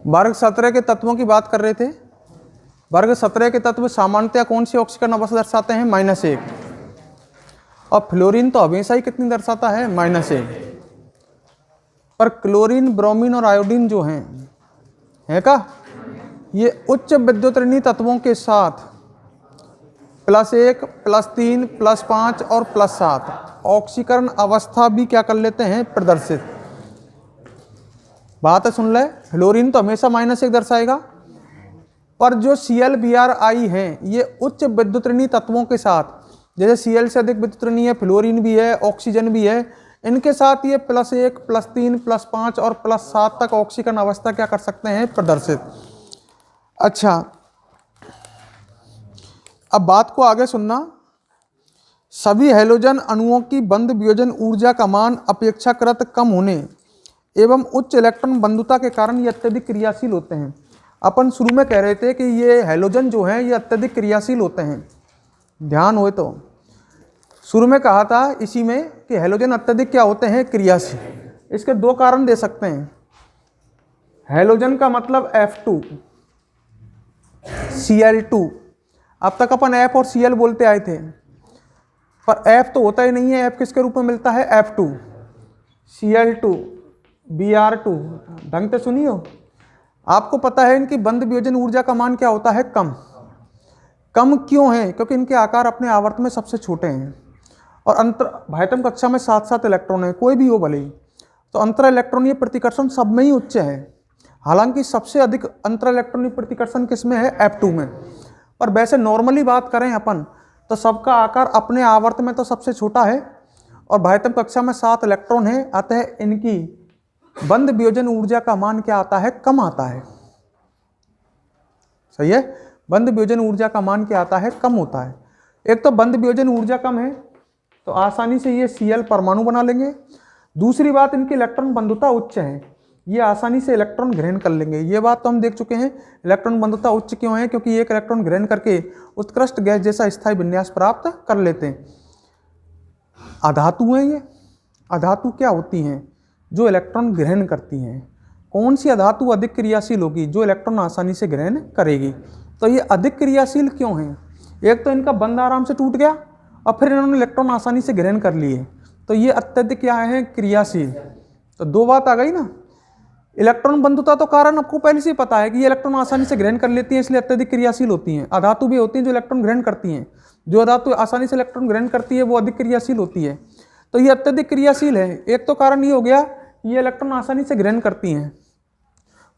वर्ग 17 के तत्वों की बात कर रहे थे। वर्ग 17 के तत्व सामान्यतया कौन सी ऑक्सीकरण अवस्था दर्शाते हैं? -1। और फ्लोरीन तो हमेशा ही कितनी दर्शाता है? -1। पर क्लोरीन, ब्रोमीन और आयोडीन जो हैं, है का, ये उच्च विद्युत ऋणी तत्वों के साथ +1, +3, +5 और +7 ऑक्सीकरण अवस्था भी क्या कर लेते हैं? प्रदर्शित। बात है, सुन ले। फ्लोरीन तो हमेशा -1 दर्शाएगा, पर जो Cl, Br, I हैं, ये उच्च विद्युत ऋणी तत्वों के साथ, जैसे Cl से अधिक विद्युत ऋणी है, फ्लोरीन भी है, ऑक्सीजन भी है, इनके साथ ये +1, +3, +5 और +7 तक ऑक्सीकरण अवस्था क्या कर सकते हैं? प्रदर्शित। अच्छा, अब बात को आगे सुनना। सभी हैलोजन अणुओं की बंध वियोजन ऊर्जा का मान अपेक्षाकृत कम होने एवं उच्च इलेक्ट्रॉन बंधुता के कारण ये अत्यधिक क्रियाशील होते हैं। अपन शुरू में कह रहे थे कि ये हैलोजन जो हैं ये अत्यधिक क्रियाशील होते हैं। ध्यान हो तो शुरू में कहा था इसी में कि हैलोजन अत्यधिक क्या होते हैं? क्रियाशील। इसके दो कारण दे सकते हैं। हैलोजन का मतलब F2, Cl2। अब तक अपन F और Cl बोलते आए थे, पर F तो होता ही नहीं है। F किसके रूप में मिलता है? F2, Cl2, Br2। ढंग से सुनियो। आपको पता है इनकी बंध वियोजन ऊर्जा का मान क्या होता है? कम। कम क्यों है? क्योंकि इनके आकार अपने आवर्त में सबसे छोटे हैं और अंतर भायतम कक्षा में 7-7 इलेक्ट्रॉन है, कोई भी हो भले ही, तो अंतर इलेक्ट्रॉनीय प्रतिकर्षण सब में ही उच्च है। हालांकि सबसे अधिक अंतर इलेक्ट्रॉनीय प्रतिकर्षण किसमें है? F2 में। पर वैसे नॉर्मली बात करें अपन तो सबका आकार अपने आवर्त में तो सबसे छोटा है और भायतम कक्षा में 7 इलेक्ट्रॉन है, अतः इनकी बंध वियोजन ऊर्जा का मान क्या आता है? कम आता है। सही है, बंध वियोजन ऊर्जा का मान क्या आता है? कम होता है। एक तो बंध वियोजन ऊर्जा कम है तो आसानी से ये Cl परमाणु बना लेंगे। दूसरी बात, इनकी इलेक्ट्रॉन बंधुता उच्च है, ये आसानी से इलेक्ट्रॉन ग्रहण कर लेंगे। ये बात तो हम देख चुके हैं। इलेक्ट्रॉन बंधुता उच्च क्यों है? क्योंकि एक इलेक्ट्रॉन ग्रहण करके उत्कृष्ट गैस जैसा स्थायी विन्यास प्राप्त कर लेते हैं। अधातु हैं ये। अधातु क्या होती हैं? जो इलेक्ट्रॉन ग्रहण करती हैं। कौन सी अधातु अधिक क्रियाशील होगी? जो इलेक्ट्रॉन आसानी से ग्रहण करेगी। तो ये अधिक क्रियाशील क्यों हैं? एक तो इनका बंध आराम से टूट गया और फिर इन्होंने इलेक्ट्रॉन आसानी से ग्रहण कर लिए, तो ये अत्यधिक क्या है? क्रियाशील। तो दो बात आ गई ना। इलेक्ट्रॉन बंधुता तो कारण आपको पहले से ही पता है कि ये इलेक्ट्रॉन आसानी से ग्रहण कर लेती हैं, इसलिए अत्यधिक क्रियाशील होती हैं। अधातु भी होती हैं जो इलेक्ट्रॉन ग्रहण करती हैं। जो अधातु आसानी से इलेक्ट्रॉन ग्रहण करती है वो अधिक क्रियाशील होती है। तो ये अत्यधिक क्रियाशील है। एक तो कारण ये हो गया ये इलेक्ट्रॉन आसानी से ग्रहण करती हैं।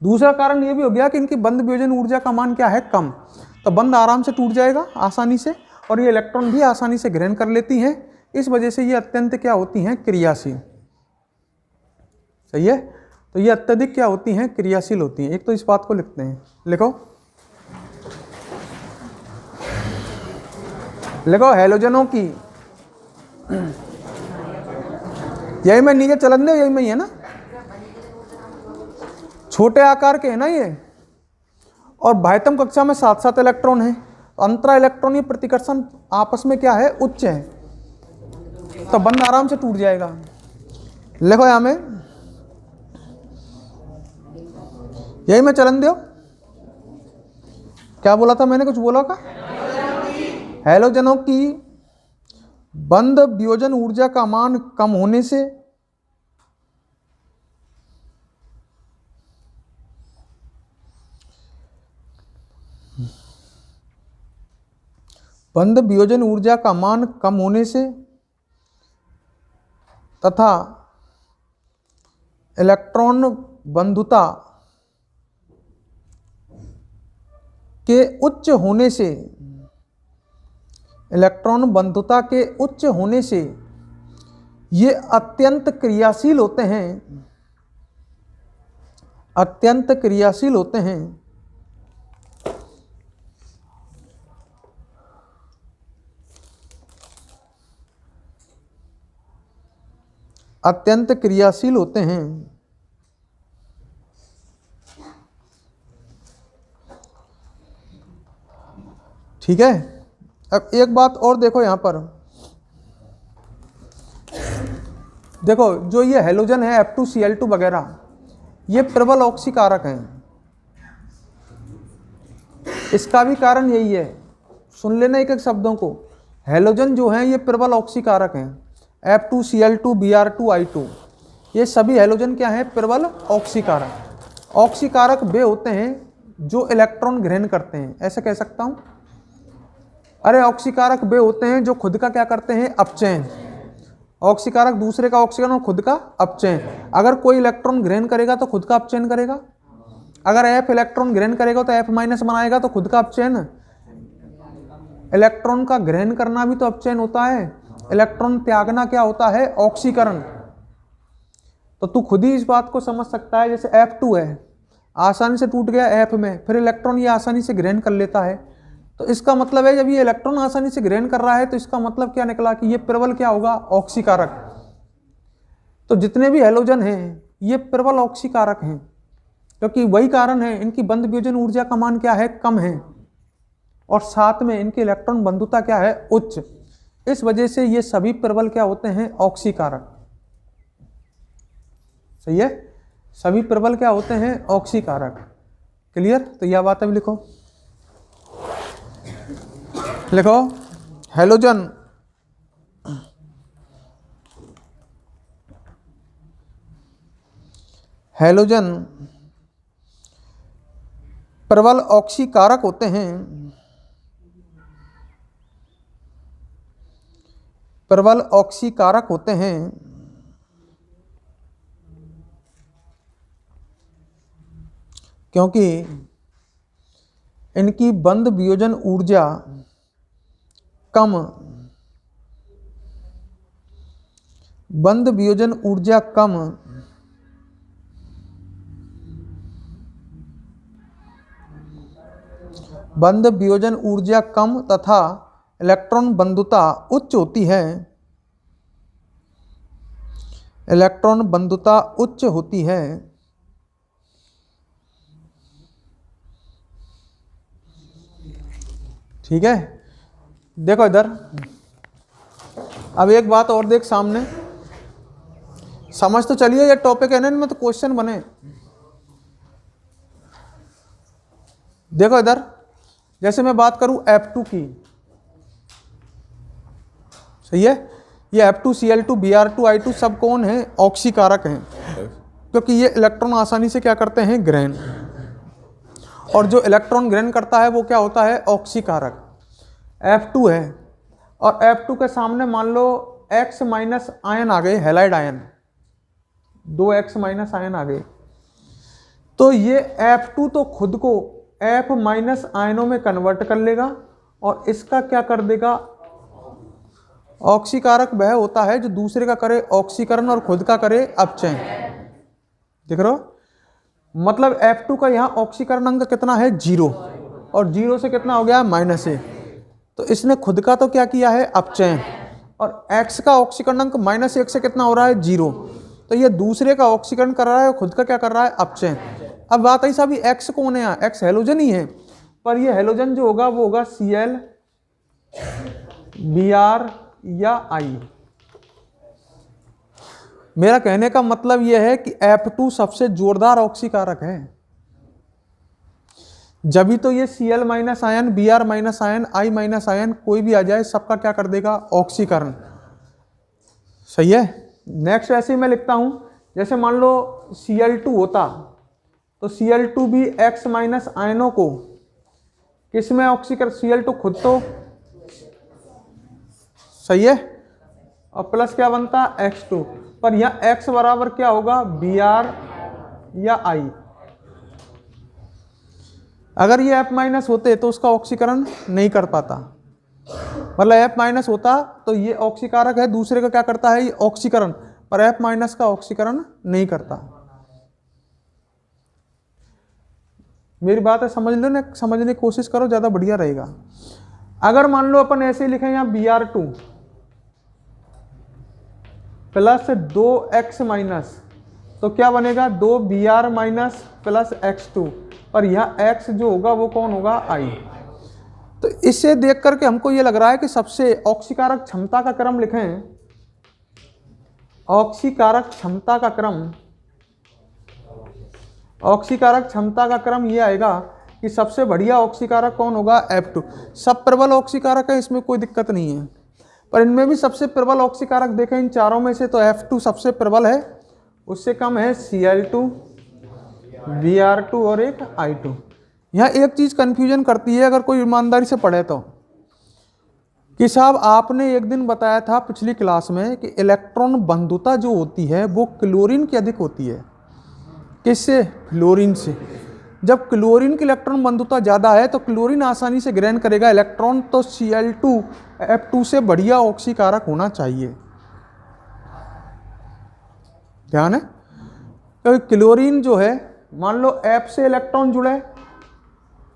दूसरा कारण ये भी हो गया कि इनकी बंध वियोजन ऊर्जा का मान क्या है? कम। तो बंध आराम से टूट जाएगा आसानी से और ये इलेक्ट्रॉन भी आसानी से ग्रहण कर लेती हैं। इस वजह से ये अत्यंत क्या होती हैं? क्रियाशील। सही है, तो ये अत्यधिक क्या होती हैं? क्रियाशील होती हैं। एक तो इस बात को लिखते हैं, लिखो हैलोजनों की, यही में नीचे चलन दो, यही में ही है ना, छोटे आकार के है ना ये, और भायतम कक्षा में 7-7 इलेक्ट्रॉन है। तो अंतरा इलेक्ट्रॉनीय प्रतिकर्षण आपस में क्या है? उच्च है, तो बंध आराम से टूट जाएगा। लिखो यहां में, यही में चलन दो। क्या बोला था मैंने? कुछ बोला का? हैलोजनों की बंध वियोजन ऊर्जा का मान कम होने से बंध वियोजन ऊर्जा का मान कम होने से तथा इलेक्ट्रॉन बंधुता के उच्च होने से, इलेक्ट्रॉन बंधुता के उच्च होने से ये अत्यंत क्रियाशील होते हैं, अत्यंत क्रियाशील होते हैं। अत्यंत क्रियाशील होते हैं। ठीक है। अब एक बात और देखो यहां पर, देखो जो ये हैलोजन है F2Cl2 वगैरह, ये प्रबल ऑक्सीकारक हैं। इसका भी कारण यही है, सुन लेना एक एक शब्दों को। हैलोजन जो हैं ये प्रबल ऑक्सीकारक हैं, F2Cl2 Br2 I2, ये सभी हैलोजन क्या हैं? प्रबल ऑक्सीकारक। ऑक्सीकारक वे होते हैं जो इलेक्ट्रॉन ग्रहण करते हैं, ऐसे कह सकता हूं। अरे ऑक्सीकारक वे होते हैं जो खुद का क्या करते हैं? अपचयन। ऑक्सीकारक दूसरे का ऑक्सीकरण और खुद का अपचयन। अगर कोई इलेक्ट्रॉन ग्रहण करेगा तो खुद का अपचयन करेगा, अगर F इलेक्ट्रॉन ग्रहण करेगा तो F माइनस बनाएगा तो खुद का अपचयन। इलेक्ट्रॉन का ग्रहण करना भी तो अपचयन होता है, इलेक्ट्रॉन त्यागना क्या होता है? ऑक्सीकरण। तो तू खुद ही इस बात को समझ सकता है, जैसे F2 है, आसानी से टूट गया F में, फिर इलेक्ट्रॉन ये आसानी से ग्रहण कर लेता है। तो इसका मतलब है जब ये इलेक्ट्रॉन आसानी से ग्रहण कर रहा है तो इसका मतलब क्या निकला कि ये प्रबल क्या होगा? ऑक्सीकारक। तो जितने भी हैलोजन हैं ये प्रबल ऑक्सीकारक हैं, क्योंकि वही कारण है इनकी बंध वियोजन ऊर्जा का मान क्या है? कम है, और साथ में इनकी इलेक्ट्रॉन बंधुता क्या है? उच्च। इस वजह से ये सभी प्रबल क्या होते हैं? ऑक्सीकारक। सही है, सभी प्रबल क्या होते हैं? ऑक्सीकारक। क्लियर? तो यह बात अब लिखो, लिखो हैलोजन हैलोजन प्रबल ऑक्सीकारक होते हैं, प्रबल ऑक्सीकारक होते हैं क्योंकि इनकी बंध वियोजन ऊर्जा कम, बंध वियोजन ऊर्जा कम, बंध वियोजन ऊर्जा कम तथा इलेक्ट्रॉन बंधुता उच्च होती है, इलेक्ट्रॉन बंधुता उच्च होती है। ठीक है, देखो इधर, अब एक बात और देख सामने, समझ तो चलिए ये टॉपिक है ना, इनमें तो क्वेश्चन बने। देखो इधर, जैसे मैं बात करूं F2 की, सही है, ये F2Cl2 Br2 I2 सब कौन है? ऑक्सीकारक हैं, क्योंकि ये इलेक्ट्रॉन आसानी से क्या करते हैं? ग्रहण। और जो इलेक्ट्रॉन ग्रहण करता है वो क्या होता है? ऑक्सीकारक। F2 है, और F2 के सामने मान लो X माइनस आयन आ गए, halide ion, 2 X minus ion आ गए, तो ये F2 तो खुद को F माइनस आयनों में कन्वर्ट कर लेगा और इसका क्या कर देगा? ऑक्सीकारक वह होता है जो दूसरे का करे ऑक्सीकरण और खुद का करे अपचयन। देख रहे हो, मतलब F2 का यहाँ ऑक्सीकरण अंक कितना है? 0, और 0 से कितना हो गया? -1। तो इसने खुद का तो क्या किया है? अपचयन, और X का ऑक्सीकरण अंक -1 से कितना हो रहा है? 0। तो ये दूसरे का ऑक्सीकरण कर रहा है और खुद का क्या कर रहा है? अपचयन। अब बात आई साहब, X कौन है? X हैलोजन ही है, पर ये हैलोजन जो होगा वो होगा Cl, Br या I। मेरा कहने का मतलब यह है कि F2 सबसे जोरदार ऑक्सीकारक है, जब भी तो ये Cl minus ion, Br minus ion, I minus ion कोई भी आ जाए, सबका क्या कर देगा? ऑक्सीकरण। सही है। नेक्स्ट ऐसे ही मैं लिखता हूं, जैसे मान लो Cl2 होता तो Cl2 भी X माइनस आयनों को किस में ऑक्सीकरण? Cl2 खुद तो, सही है, और प्लस क्या बनता? X2, पर यहां X बराबर क्या होगा? Br या I। अगर ये F माइनस होते तो उसका ऑक्सीकरण नहीं कर पाता, मतलब F माइनस होता तो ये ऑक्सीकारक है, दूसरे का क्या करता है? ये ऑक्सीकरण, पर F माइनस का ऑक्सीकरण नहीं करता। मेरी बात है, समझ लो ना, समझने की कोशिश करो, ज्यादा बढ़िया रहेगा। अगर मान लो अपन ऐसे ही लिखें यहाँ Br2 प्लस 2X माइनस, तो क्या बनेगा? 2Br माइनस प्लस X2, और यह X जो होगा वो कौन होगा? I। तो इससे देख करके हमको ये लग रहा है कि सबसे ऑक्सीकारक क्षमता का क्रम लिखें, ऑक्सीकारक क्षमता का क्रम, ऑक्सीकारक क्षमता का क्रम ये आएगा कि सबसे बढ़िया ऑक्सीकारक कौन होगा, F2। सब प्रबल ऑक्सीकारक है, इसमें कोई दिक्कत नहीं है, पर इनमें भी सबसे प्रबल ऑक्सीकारक देखें इन चारों में से तो F2 सबसे प्रबल है, उससे कम है Cl2, Br2 और एक I2। यहाँ एक चीज़ कन्फ्यूजन करती है अगर कोई ईमानदारी से पढ़े तो, कि साहब आपने एक दिन बताया था पिछली क्लास में कि इलेक्ट्रॉन बंधुता जो होती है वो क्लोरीन की अधिक होती है। किससे? फ्लोरीन से। जब क्लोरीन की इलेक्ट्रॉन बंधुता ज़्यादा है तो क्लोरीन आसानी से ग्रहण करेगा इलेक्ट्रॉन, तो Cl2 F2 से बढ़िया ऑक्सीकारक होना चाहिए। ध्यान है, क्योंकि क्लोरीन जो है, मान लो F से इलेक्ट्रॉन जुड़े,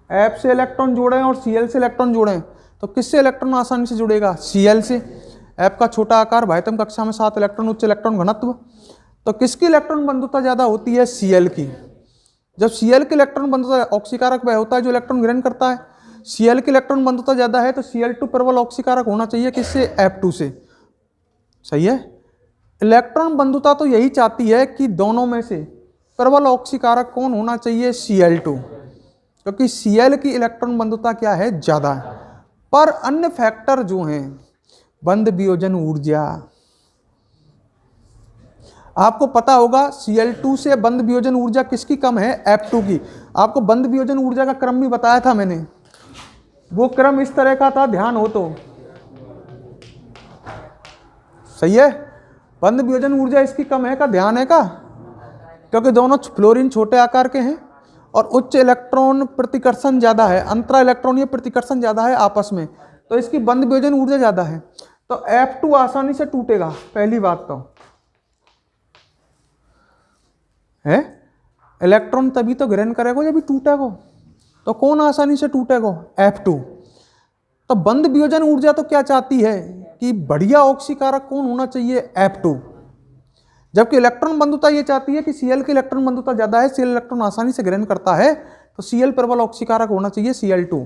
F से इलेक्ट्रॉन जुड़े और Cl से इलेक्ट्रॉन जुड़े, तो किससे इलेक्ट्रॉन आसानी से जुड़ेगा? Cl से। F का छोटा आकार, बाह्यतम कक्षा में 7 इलेक्ट्रॉन, उच्च इलेक्ट्रॉन घनत्व, तो किसकी इलेक्ट्रॉन बंधुता ज़्यादा होती है? Cl की। जब Cl की इलेक्ट्रॉन बंधुता, ऑक्सीकारक वह होता है जो इलेक्ट्रॉन ग्रहण करता है, Cl की इलेक्ट्रॉन बंधुता ज़्यादा है तो Cl2 प्रबल ऑक्सीकारक होना चाहिए, किससे? F2 से। सही है। इलेक्ट्रॉन बंधुता तो यही चाहती है कि दोनों में से प्रबल ऑक्सीकारक कौन होना चाहिए? Cl2, क्योंकि Cl की इलेक्ट्रॉन बंधुता क्या है? ज़्यादा है। पर अन्य फैक्टर जो हैं, बंध वियोजन ऊर्जा, आपको पता होगा Cl2 से बंध वियोजन ऊर्जा किसकी कम है? F2 की। आपको बंध वियोजन ऊर्जा का क्रम भी बताया था मैंने, वो क्रम इस तरह का था, ध्यान हो तो। सही है, बंध वियोजन ऊर्जा इसकी कम है का, ध्यान है का, क्योंकि दोनों फ्लोरीन छोटे आकार के हैं और उच्च इलेक्ट्रॉन प्रतिकर्षण ज़्यादा है, अंतरा इलेक्ट्रॉनीय प्रतिकर्षण ज़्यादा है आपस में, तो इसकी बंध वियोजन ऊर्जा ज़्यादा है, तो F2 आसानी से टूटेगा। पहली बात तो है, इलेक्ट्रॉन तभी तो ग्रहण करेगा जब टूटेगा, तो कौन आसानी से टूटेगा? F2। तो बंध वियोजन ऊर्जा तो क्या चाहती है कि बढ़िया ऑक्सीकारक कौन होना चाहिए? F2। जबकि इलेक्ट्रॉन बंधुता ये चाहती है कि Cl की इलेक्ट्रॉन बंधुता ज्यादा है, Cl इलेक्ट्रॉन आसानी से ग्रहण करता है, तो Cl प्रबल ऑक्सीकारक होना चाहिए Cl2।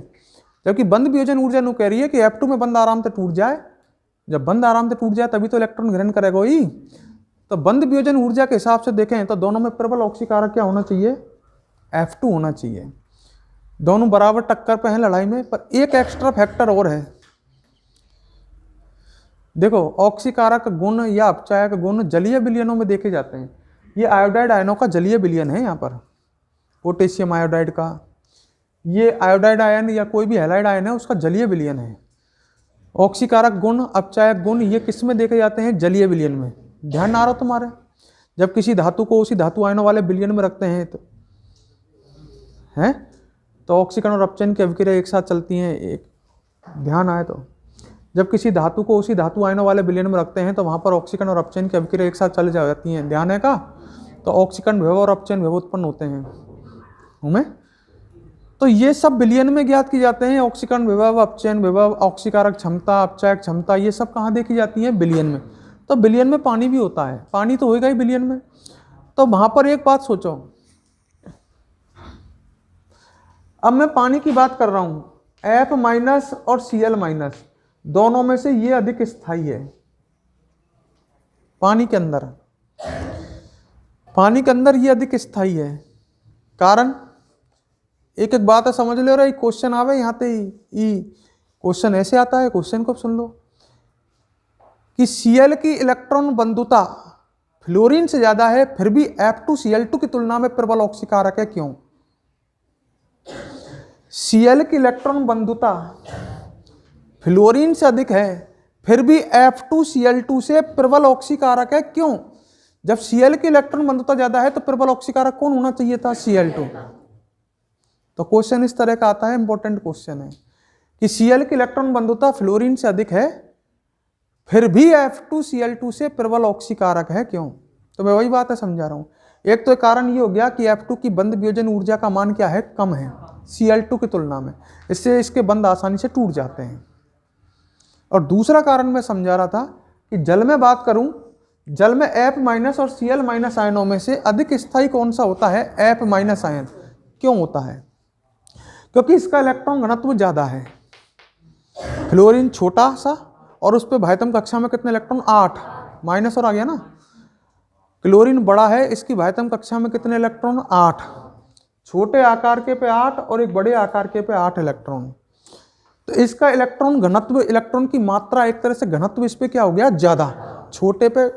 जबकि बंध वियोजन ऊर्जा नु कह रही है कि F2 में बंध आराम से टूट जाए, जब बंध आराम से टूट जाए तभी तो इलेक्ट्रॉन ग्रहण करेगा ही। तो बंध वियोजन ऊर्जा के हिसाब से देखें तो दोनों में प्रबल ऑक्सीकारक क्या होना चाहिए? F2 होना चाहिए। दोनों बराबर टक्कर पे हैं लड़ाई में, पर एक एक्स्ट्रा फैक्टर और है। देखो, ऑक्सीकारक गुण या अपचायक गुण जलीय विलयनों में देखे जाते हैं। ये आयोडाइड आयनों का जलीय विलयन है, यहाँ पर पोटेशियम आयोडाइड का, ये आयोडाइड आयन या कोई भी हैलाइड आयन है उसका जलीय विलयन है। ऑक्सीकारक गुण, अपचायक गुण, ये किस में देखे जाते हैं? जलीय विलयन में। ध्यान आ रहा हो तुम्हारे? जब किसी धातु को उसी धातु आयनों वाले विलयन में रखते हैं तो ऑक्सीकरण और अपचयन की अभिक्रिया एक साथ चलती हैं। एक ध्यान आए तो, जब किसी धातु को उसी धातु आयनों वाले विलयन में रखते हैं तो वहां पर ऑक्सीकरण और अपचयन की अभिक्रिया एक साथ चल जाती हैं। ध्यान है का? तो ऑक्सीकरण विभव और अपचयन विभव उत्पन्न होते हैं हमें। तो ये सब विलयन में ज्ञात की जाते हैं। ऑक्सीकरण विभव, अपचयन विभव, ऑक्सीकारक क्षमता, अपचायक क्षमता, ये सब कहाँ देखी जाती हैं? विलयन में। तो विलयन में पानी भी होता है, पानी तो होएगा ही विलयन में। तो वहां पर एक बात सोचो, अब मैं पानी की बात कर रहा हूं, F माइनस और Cl माइनस, दोनों में से ये अधिक स्थायी है पानी के अंदर। पानी के अंदर ये अधिक स्थायी है। कारण एक एक बात है, समझ लो। रहा क्वेश्चन आवे यहाँ पे, क्वेश्चन ऐसे आता है, क्वेश्चन को सुन लो कि Cl की इलेक्ट्रॉन बंधुता फ्लोरीन से ज्यादा है, फिर भी F2 Cl2 की तुलना में प्रबल ऑक्सीकारक है। क्यों? Cl की इलेक्ट्रॉन बंधुता फ्लोरीन से अधिक है, फिर भी F2 Cl2 से प्रबल ऑक्सीकारक है। क्यों? जब Cl की इलेक्ट्रॉन बंधुता ज्यादा है तो प्रबल ऑक्सीकारक कौन होना चाहिए था? Cl2। तो क्वेश्चन इस तरह का आता है, इंपॉर्टेंट क्वेश्चन है कि Cl की इलेक्ट्रॉन बंधुता फ्लोरीन से अधिक है, फिर भी F2 Cl2 से प्रबल ऑक्सीकारक है। क्यों? तो मैं वही बात है समझा रहा हूं। एक तो कारण ये हो गया कि F2 की बंध वियोजन ऊर्जा का मान क्या है? कम है Cl2 की तुलना में, इससे इसके बंध आसानी से टूट जाते हैं। और दूसरा कारण मैं समझा रहा था कि जल में बात करूं, जल में F माइनस और Cl माइनस आयनों में से अधिक स्थायी कौन सा होता है? F minus ion. क्यों होता है? क्योंकि इसका इलेक्ट्रॉन घनत्व ज्यादा है। फ्लोरीन छोटा सा और उस पर बाह्यतम कक्षा में कितने इलेक्ट्रॉन? 8, माइनस और आ गया ना। क्लोरीन बड़ा है, इसकी बाह्यतम कक्षा में कितने इलेक्ट्रॉन? 8। छोटे आकार के पे 8 और एक बड़े आकार के पे 8 इलेक्ट्रॉन। तो इसका इलेक्ट्रॉन घनत्व, इलेक्ट्रॉन की मात्रा, एक तरह से घनत्व इस पे क्या हो गया, ज्यादा। छोटे पे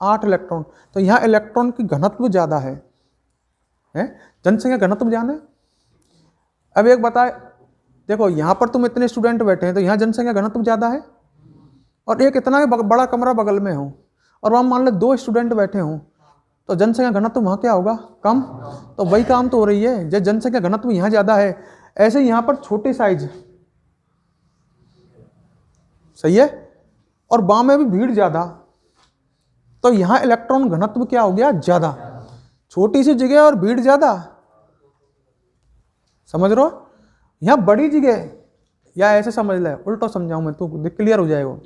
8 इलेक्ट्रॉन, तो यहाँ इलेक्ट्रॉन की घनत्व ज्यादा है। जनसंख्या घनत्व जाने। अब एक बताए, देखो यहाँ पर तुम इतने स्टूडेंट बैठे हैं तो यहाँ जनसंख्या घनत्व ज्यादा है, और एक इतना बड़ा कमरा बगल में हो और वहाँ मान लो 2 स्टूडेंट बैठे हों, तो जनसंख्या घनत्व वहाँ क्या होगा, कम। तो वही काम तो हो रही है, जब जनसंख्या घनत्व यहाँ ज्यादा है, ऐसे यहाँ पर छोटे साइज, सही है, और बाम में भी भीड़ ज्यादा, तो यहाँ इलेक्ट्रॉन घनत्व क्या हो गया, ज्यादा। छोटी सी जगह और भीड़ ज्यादा, समझ रहे हो। यहाँ बड़ी जगह, या ऐसे समझ ले, उल्टा समझाऊं मैं तो क्लियर हो जाएगा।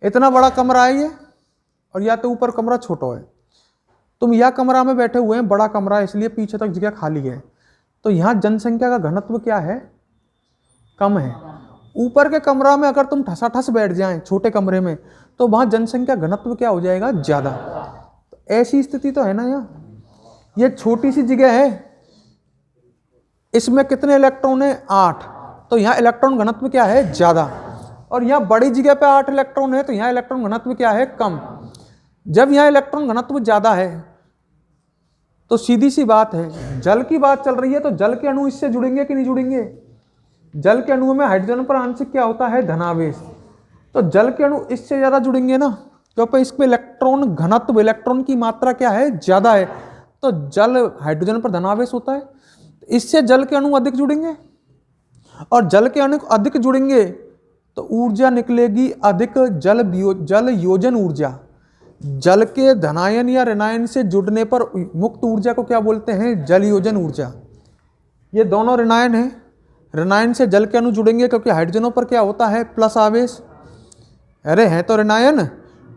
इतना बड़ा कमरा है ये, और या तो ऊपर कमरा छोटा है, तुम यह कमरा में बैठे हुए हैं, बड़ा कमरा है इसलिए पीछे तक जगह खाली है, तो यहाँ जनसंख्या का घनत्व क्या है, कम है। ऊपर के कमरा में अगर तुम ठसाठस बैठ जाएं छोटे कमरे में, तो वहां जनसंख्या घनत्व क्या हो जाएगा, ज्यादा। तो ऐसी स्थिति तो है ना, यहाँ ये छोटी सी जगह है, इसमें कितने इलेक्ट्रॉन है, 8, तो यहाँ इलेक्ट्रॉन घनत्व क्या है, ज्यादा। और यहाँ बड़ी जगह पे 8 इलेक्ट्रॉन है, तो यहाँ इलेक्ट्रॉन घनत्व क्या है, कम। जब यहाँ इलेक्ट्रॉन घनत्व ज्यादा है, तो सीधी सी बात है, जल की बात चल रही है, तो जल के अणु इससे जुड़ेंगे कि नहीं जुड़ेंगे। जल के अणुओं में हाइड्रोजन पर आंशिक क्या होता है, धनावेश, तो जल के अणु इससे ज्यादा जुड़ेंगे ना, क्योंकि इसमें इलेक्ट्रॉन घनत्व, इलेक्ट्रॉन की मात्रा क्या है, ज्यादा है, तो जल हाइड्रोजन पर धनावेश होता है, इससे जल के अणु अधिक जुड़ेंगे, और जल के अणु अधिक जुड़ेंगे तो ऊर्जा निकलेगी अधिक, जल योजन ऊर्जा। जल के धनायन या ऋणायन से जुड़ने पर मुक्त ऊर्जा को क्या बोलते हैं, जल योजन ऊर्जा। ये दोनों ऋणायन है, ऋणायन से जल के अणु जुड़ेंगे क्योंकि हाइड्रोजनों पर क्या होता है, प्लस आवेश, अरे हैं तो ऋणायन,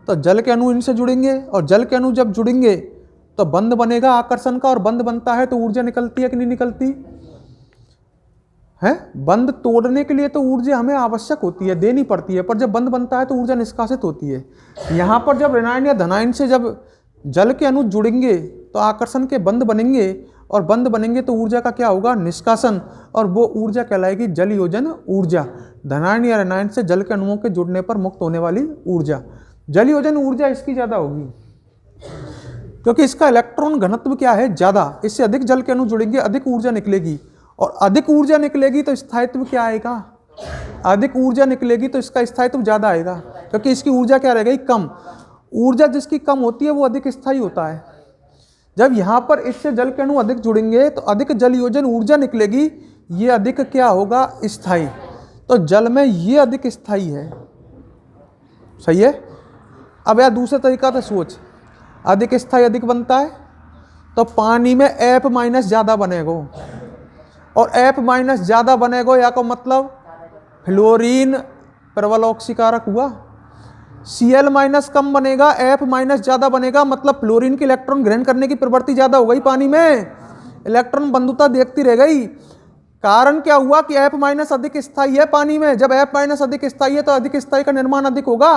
तो जल के अणु इनसे जुड़ेंगे, और जल के अणु जब जुड़ेंगे तो बंध बनेगा आकर्षण का, और बंध बनता है तो ऊर्जा निकलती है कि नहीं निकलती है। बंध तोड़ने के लिए तो ऊर्जा हमें आवश्यक होती है, देनी पड़ती है, पर जब बंध बनता है तो ऊर्जा निष्कासित होती है। यहाँ पर जब ऋणायन या धनायन से जब जल के अणु जुड़ेंगे तो आकर्षण के बंध बनेंगे, और बंध बनेंगे तो ऊर्जा का क्या होगा, निष्कासन, और वो ऊर्जा कहलाएगी जल योजन ऊर्जा। धनायन या ऋणायन से जल के अणुओं के जुड़ने पर मुक्त होने वाली ऊर्जा, जल योजन ऊर्जा इसकी ज्यादा होगी, क्योंकि इसका इलेक्ट्रॉन घनत्व क्या है, ज्यादा। इससे अधिक जल के अणु जुड़ेंगे, अधिक ऊर्जा निकलेगी, और अधिक ऊर्जा निकलेगी तो स्थायित्व क्या आएगा, अधिक ऊर्जा निकलेगी तो इसका स्थायित्व ज्यादा आएगा, क्योंकि इसकी ऊर्जा क्या रहेगी, कम। ऊर्जा जिसकी कम होती है वो अधिक स्थायी होता है। जब यहाँ पर इससे जल के अणु अधिक जुड़ेंगे तो अधिक जल योजन ऊर्जा निकलेगी, ये अधिक क्या होगा, स्थायी। तो जल में ये अधिक स्थायी है, सही है। अब यार दूसरे तरीका से सोच, अधिक स्थायी अधिक बनता है तो पानी में F माइनस ज्यादा बनेगा, और F माइनस ज्यादा बनेगा या को मतलब फ्लोरीन प्रबल ऑक्सीकारक हुआ। Cl माइनस कम बनेगा, F माइनस ज्यादा बनेगा, मतलब फ्लोरीन के इलेक्ट्रॉन ग्रहण करने की प्रवृत्ति ज्यादा हो गई, पानी में इलेक्ट्रॉन बंधुता देखती रह गई। कारण क्या हुआ कि F माइनस अधिक स्थायी है पानी में, जब F माइनस अधिक स्थायी है तो अधिक स्थायी का निर्माण अधिक होगा,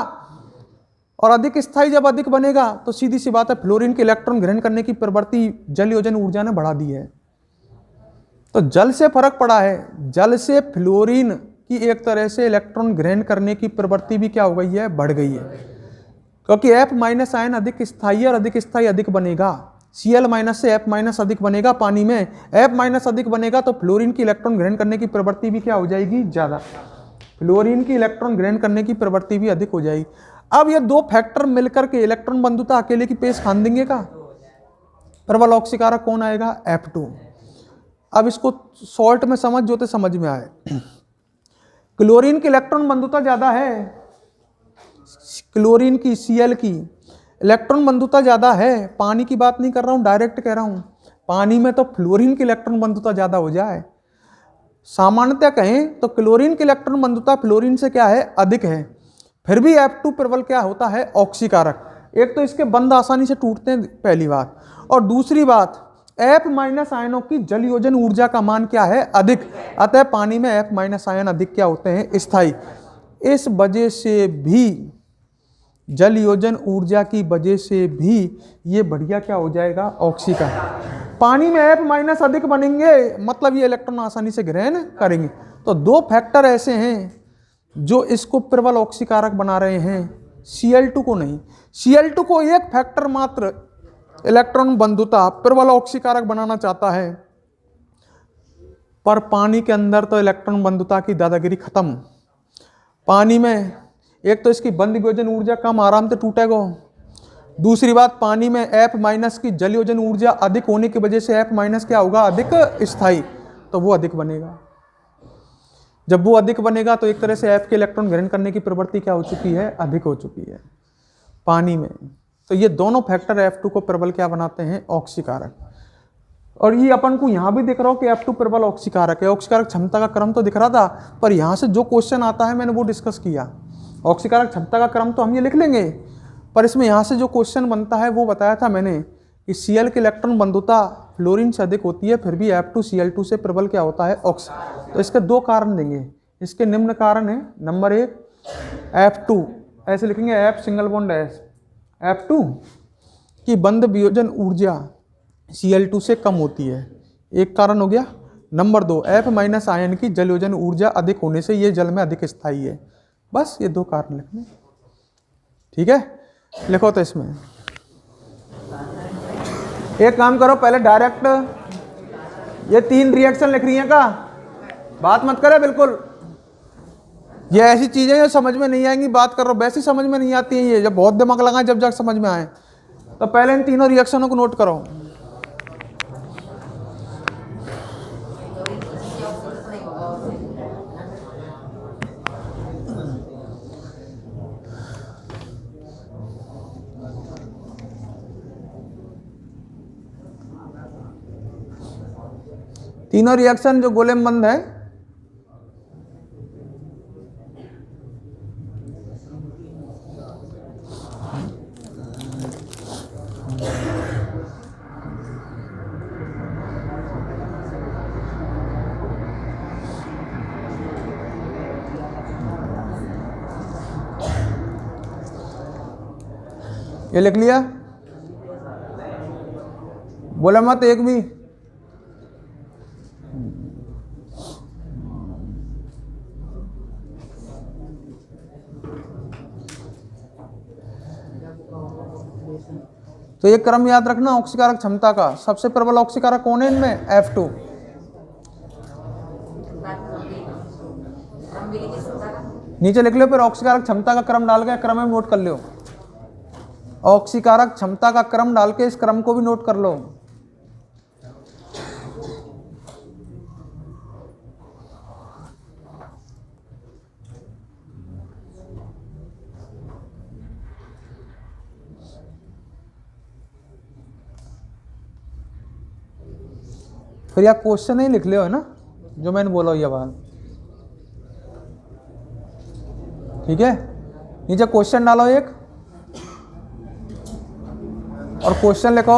और अधिक स्थायी जब अधिक बनेगा तो सीधी सी बात है फ्लोरीन के इलेक्ट्रॉन ग्रहण करने की प्रवृत्ति जल योजन ऊर्जा ने बढ़ा दी है। तो जल से फर्क पड़ा है, जल से फ्लोरीन की एक तरह से इलेक्ट्रॉन ग्रहण करने की प्रवृत्ति भी क्या हो गई है, बढ़ गई है, क्योंकि F माइनस आयन अधिक स्थायी और अधिक स्थायी अधिक बनेगा। Cl माइनस से F माइनस अधिक बनेगा पानी में, F माइनस अधिक बनेगा तो फ्लोरीन की इलेक्ट्रॉन ग्रहण करने की प्रवृत्ति भी क्या हो जाएगी, ज्यादा। फ्लोरीन की इलेक्ट्रॉन ग्रहण करने की प्रवृत्ति भी अधिक हो जाएगी। अब ये दो फैक्टर मिलकर के इलेक्ट्रॉन बंधुता अकेले की पेश खान देंगे का, प्रबल ऑक्सीकारक कौन आएगा, F2। अब इसको शॉर्ट में समझ जो तो समझ में आए। क्लोरीन की इलेक्ट्रॉन बंधुता ज्यादा है, क्लोरीन की Cl की इलेक्ट्रॉन बंधुता ज्यादा है। पानी की बात नहीं कर रहा हूं, डायरेक्ट कह रहा हूं, पानी में तो फ्लोरीन की इलेक्ट्रॉन बंधुता ज्यादा हो जाए। सामान्यतः कहें तो क्लोरीन की इलेक्ट्रॉन बंधुता फ्लोरीन से क्या है, अधिक है, फिर भी F2 प्रबल क्या होता है, ऑक्सीकारक। एक तो इसके बंध आसानी से टूटते हैं, पहली बात, और दूसरी बात F माइनस आयनों की जल योजन ऊर्जा का मान क्या है, अधिक। अतः पानी में F माइनस आयन अधिक क्या होते हैं, स्थायी। इस वजह से भी जल योजन ऊर्जा की वजह से भी ये बढ़िया क्या हो जाएगा, ऑक्सीकारक। पानी में F माइनस अधिक बनेंगे, मतलब ये इलेक्ट्रॉन आसानी से ग्रहण करेंगे। तो दो फैक्टर ऐसे हैं जो इसको प्रबल ऑक्सीकारक बना रहे हैं, Cl2 को नहीं। Cl2 को एक फैक्टर मात्र इलेक्ट्रॉन बंधुता प्रबल ऑक्सीकारक बनाना चाहता है, पर पानी के अंदर तो इलेक्ट्रॉन बंधुता की दादागिरी खत्म। पानी में एक तो इसकी बंध वियोजन ऊर्जा कम, आराम से टूटेगा। दूसरी बात, पानी में F माइनस की जल योजन ऊर्जा अधिक होने की वजह से F माइनस क्या होगा, अधिक स्थायी, तो वो अधिक बनेगा। जब वो अधिक बनेगा तो एक तरह से F के इलेक्ट्रॉन ग्रहण करने की प्रवृत्ति क्या हो चुकी है, अधिक हो चुकी है पानी में। तो ये दोनों फैक्टर F2 को प्रबल क्या बनाते हैं, ऑक्सीकारक। और ये अपन को यहाँ भी दिख रहा हो कि F2 प्रबल ऑक्सीकारक है। ऑक्सीकारक क्षमता का क्रम तो दिख रहा था, पर यहाँ से जो क्वेश्चन आता है मैंने वो डिस्कस किया। ऑक्सीकारक क्षमता का क्रम तो हम ये लिख लेंगे, पर इसमें यहाँ से जो क्वेश्चन बनता है वो बताया था मैंने कि Cl की इलेक्ट्रॉन बंधुता फ्लोरीन से अधिक होती है, फिर भी F2 Cl2 से प्रबल क्या होता है, ऑक्सी। तो इसके दो कारण देंगे। इसके निम्न कारण है, नंबर 1 F2 ऐसे लिखेंगे, F single bond S, F2 की बंध वियोजन ऊर्जा Cl2 से कम होती है, एक कारण हो गया। नंबर 2 F माइनस आयन की जल योजन ऊर्जा अधिक होने से ये जल में अधिक स्थायी है। बस ये दो कारण लिखने, ठीक है। लिखो तो इसमें एक काम करो, पहले डायरेक्ट ये 3 रिएक्शन लिख रही हैं का, बात मत करे बिल्कुल। ये ऐसी चीजें जो समझ में नहीं आएंगी, बात कर रहा हूं वैसी समझ में नहीं आती है ये, जब बहुत दिमाग लगाए जब जाकर समझ में आए। तो पहले इन तीनों रिएक्शनों को नोट करो। तीनों रिएक्शन जो गोले में बंद है, ये लिख लिया, बोला मत एक भी। तो ये क्रम याद रखना ऑक्सीकारक क्षमता का। सबसे प्रबल ऑक्सीकारक कौन है इनमें, F2। नीचे लिख लो, फिर ऑक्सीकारक क्षमता का क्रम डाल के क्रम में नोट कर लो। ऑक्सीकारक क्षमता का क्रम डाल के इस क्रम को भी नोट कर लो। फिर यह क्वेश्चन ही लिख लियो है ना, जो मैंने बोला ये बात, ठीक है। नीचे क्वेश्चन डालो एक, और क्वेश्चन लिखो,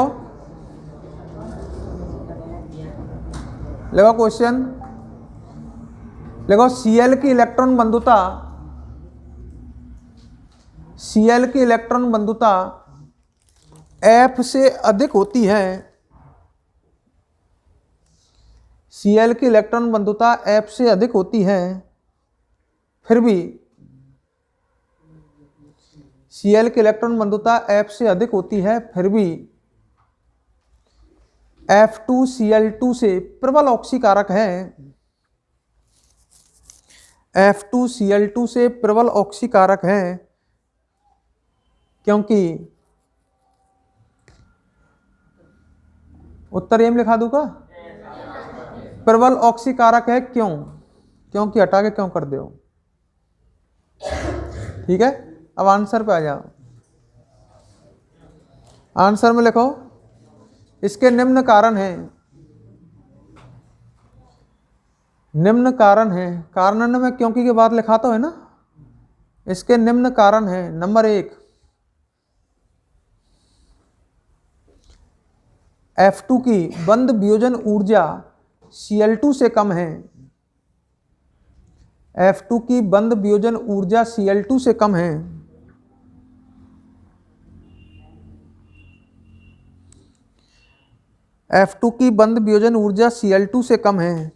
लिखो क्वेश्चन, लिखो Cl की इलेक्ट्रॉन बंधुता, Cl की इलेक्ट्रॉन बंधुता F से अधिक होती है, Cl की इलेक्ट्रॉन बंधुता F से अधिक होती है, फिर भी Cl की इलेक्ट्रॉन बंधुता F से अधिक होती है, फिर भी F2Cl2 से प्रबल ऑक्सीकारक है। F2Cl2 से प्रबल ऑक्सीकारक है क्योंकि, उत्तर एम लिखा दूंगा, प्रबल ऑक्सीकारक है क्यों, क्योंकि हटा के क्यों कर दो, ठीक है। अब आंसर पे आ जाओ। आंसर में लिखो, इसके निम्न कारण हैं, निम्न कारण है, कारण में क्योंकि के बाद लिखा तो है ना। इसके निम्न कारण है, नंबर 1 F2 की बंध वियोजन ऊर्जा Cl2 से कम है, F2 की बंध वियोजन ऊर्जा Cl2 से कम है। F2 की बंध वियोजन ऊर्जा Cl2 से कम है।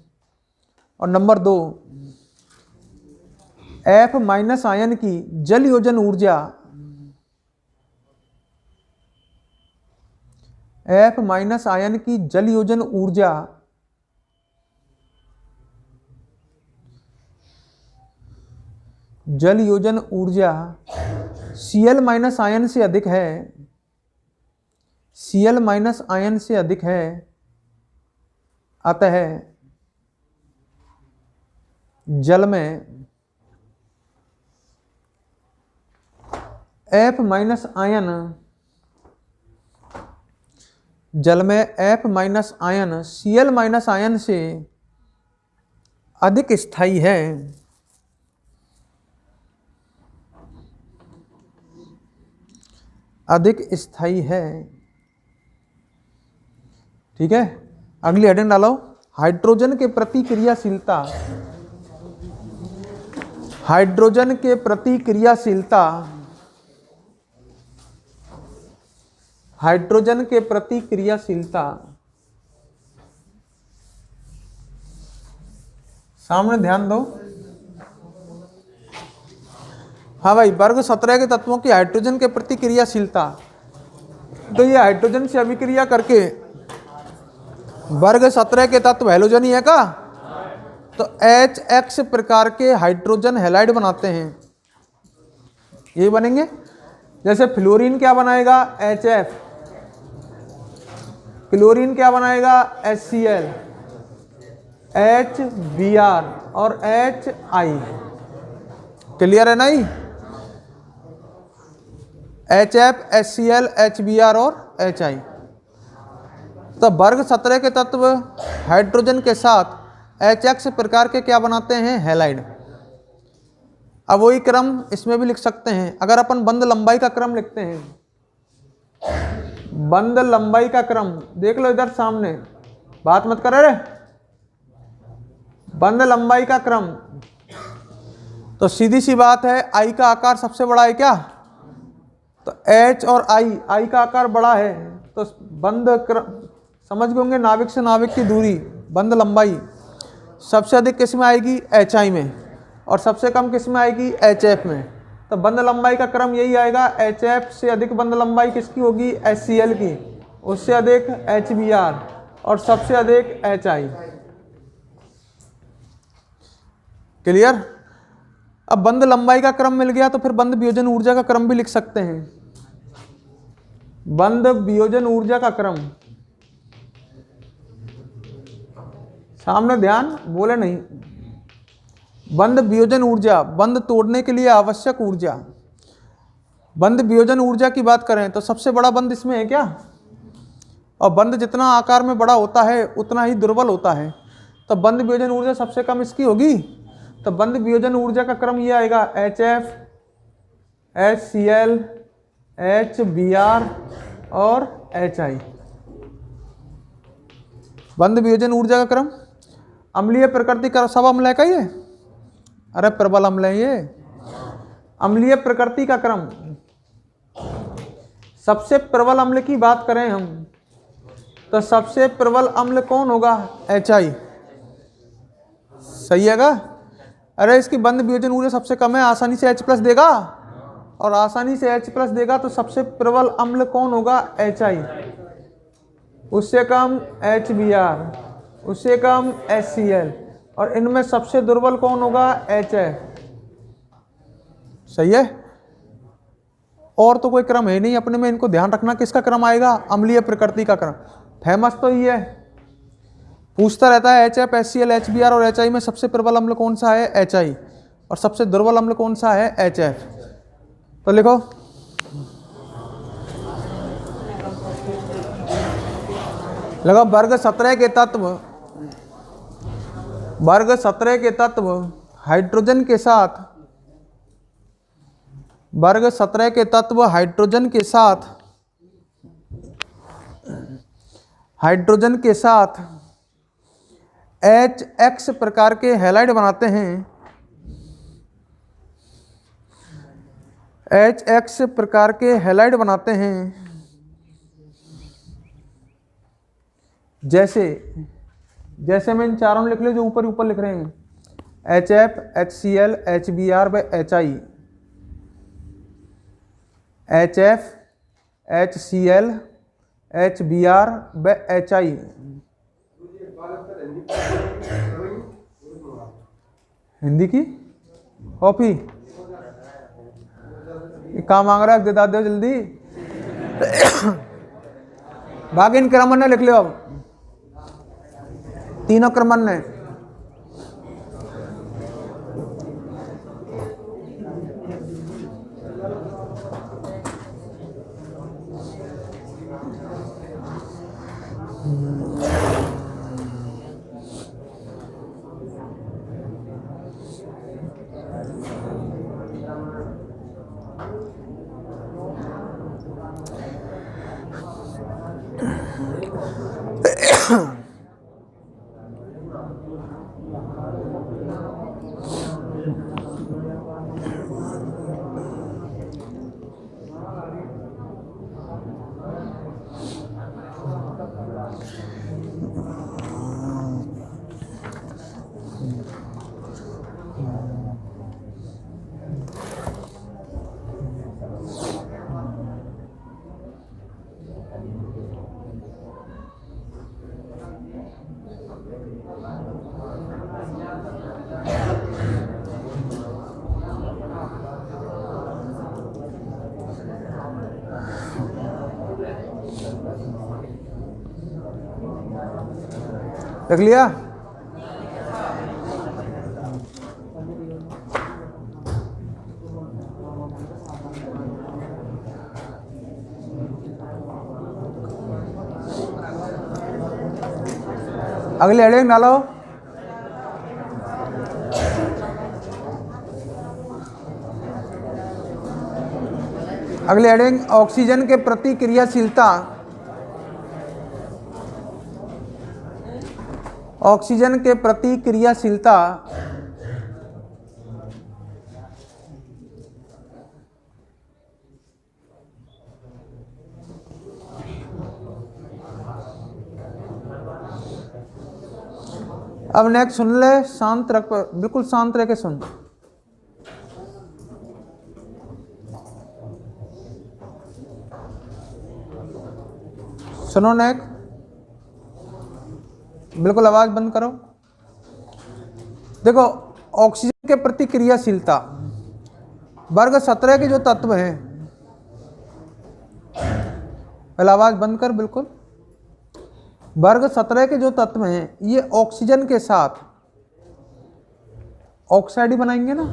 और नंबर 2, F माइनस आयन की जल योजन ऊर्जा F माइनस आयन की जल योजन ऊर्जा Cl माइनस आयन से अधिक है, Cl माइनस आयन से अधिक है, अतः जल में F minus ion Cl minus ion से अधिक स्थायी है। ठीक है, अगली हेडिंग डालो, हाइड्रोजन के प्रति क्रियाशीलता। हाइड्रोजन के प्रति क्रियाशीलता, हाइड्रोजन के प्रति क्रियाशीलता सामने ध्यान दो। हाँ भाई, वर्ग 17 के तत्वों की हाइड्रोजन के प्रति क्रियाशीलता, तो ये हाइड्रोजन से अभिक्रिया करके वर्ग 17 के तत्व हैलोजनी है का, तो HX प्रकार के हाइड्रोजन हैलाइड बनाते हैं, ये बनेंगे। जैसे फ्लोरीन क्या बनाएगा, HF, क्लोरीन क्या बनाएगा, HCl, HBr और HI। क्लियर है ना? ही HF, HCl, HBr और HI। तो वर्ग 17 के तत्व हाइड्रोजन के साथ HX प्रकार के क्या बनाते हैं, हैलाइड। अब वही क्रम इसमें भी लिख सकते हैं। अगर अपन बंध लंबाई का क्रम लिखते हैं, बंध लंबाई का क्रम देख लो इधर सामने, बात मत कर रे। बंध लंबाई का क्रम, तो सीधी सी बात है, I का आकार सबसे बड़ा है क्या, तो H और I का आकार बड़ा है, तो बंध क्रम समझ गए होंगे, नाविक से नाविक की दूरी, बंध लंबाई सबसे अधिक किस में आएगी, HI में, और सबसे कम किस में आएगी, HF में। तो बंध लंबाई का क्रम यही आएगा, HF से अधिक बंध लंबाई किसकी होगी, HCl की, उससे अधिक HBr और सबसे अधिक HI। क्लियर? अब बंध लंबाई का क्रम मिल गया, तो फिर बंध वियोजन ऊर्जा का क्रम भी लिख सकते हैं। बंध वियोजन ऊर्जा का क्रम, सामने ध्यान, बोले नहीं। बंध वियोजन ऊर्जा, बंध तोड़ने के लिए आवश्यक ऊर्जा। बंध वियोजन ऊर्जा की बात करें तो सबसे बड़ा बंध इसमें है क्या, और बंध जितना आकार में बड़ा होता है उतना ही दुर्बल होता है, तो बंध वियोजन ऊर्जा सबसे कम इसकी होगी। तो बंध वियोजन ऊर्जा का क्रम ये आएगा, HF, HCl, HBr और HI। बंध वियोजन ऊर्जा का क्रम। अम्लीय प्रकृति का सब अम्ल है का ये, अरे प्रबल अम्ल है ये। अम्लीय प्रकृति का क्रम, सबसे प्रबल अम्ल की बात करें हम, तो सबसे प्रबल अम्ल कौन होगा, HI। सही है का? अरे इसकी बंध वियोजन ऊर्जा सबसे कम है, आसानी से H+ देगा, और आसानी से H+ देगा, तो सबसे प्रबल अम्ल कौन होगा, HI। उससे कम HBr, उससे कम HCl, और इनमें सबसे दुर्बल कौन होगा, HF। सही है? और तो कोई क्रम है नहीं अपने में, इनको ध्यान रखना किसका क्रम आएगा, अम्लीय प्रकृति का क्रम। फेमस तो ये है, पूछता रहता है HF, HCl, HBr और HI में सबसे प्रबल अम्ल कौन सा है, HI, और सबसे दुर्बल अम्ल कौन सा है, HF। तो लिखो, लगा वर्ग 17 के तत्व, वर्ग 17 के तत्व हाइड्रोजन के साथ, वर्ग 17 के तत्व हाइड्रोजन के साथ, हाइड्रोजन के साथ HX प्रकार के हैलाइड बनाते हैं। HX प्रकार के हैलाइड बनाते हैं, जैसे जैसे मैं इन चारों में लिख ले जो ऊपर ऊपर लिख रहे हैं, HF, HCl, HBr व HI, HF, HCl, HBr व HI। हिंदी की कॉपी कहाँ मांग रहा है, दे दो जल्दी। बाकी इन क्रमण्य लिख लो, अब तीनों क्रमण्य। देख लिया? अगले हेडिंग डालो। अगले हेडिंग ऑक्सीजन के प्रति क्रियाशीलता। ऑक्सीजन के प्रति क्रियाशीलता अब नेक्स्ट सुन ले, शांत रख, बिल्कुल शांत रह के सुन। सुनो नेक्स्ट, बिल्कुल आवाज बंद करो। देखो ऑक्सीजन के प्रति क्रियाशीलता, वर्ग 17 के जो तत्व हैं, पहले आवाज बंद कर बिल्कुल। वर्ग 17 के जो तत्व हैं ये ऑक्सीजन के साथ ऑक्साइड ही बनाएंगे ना।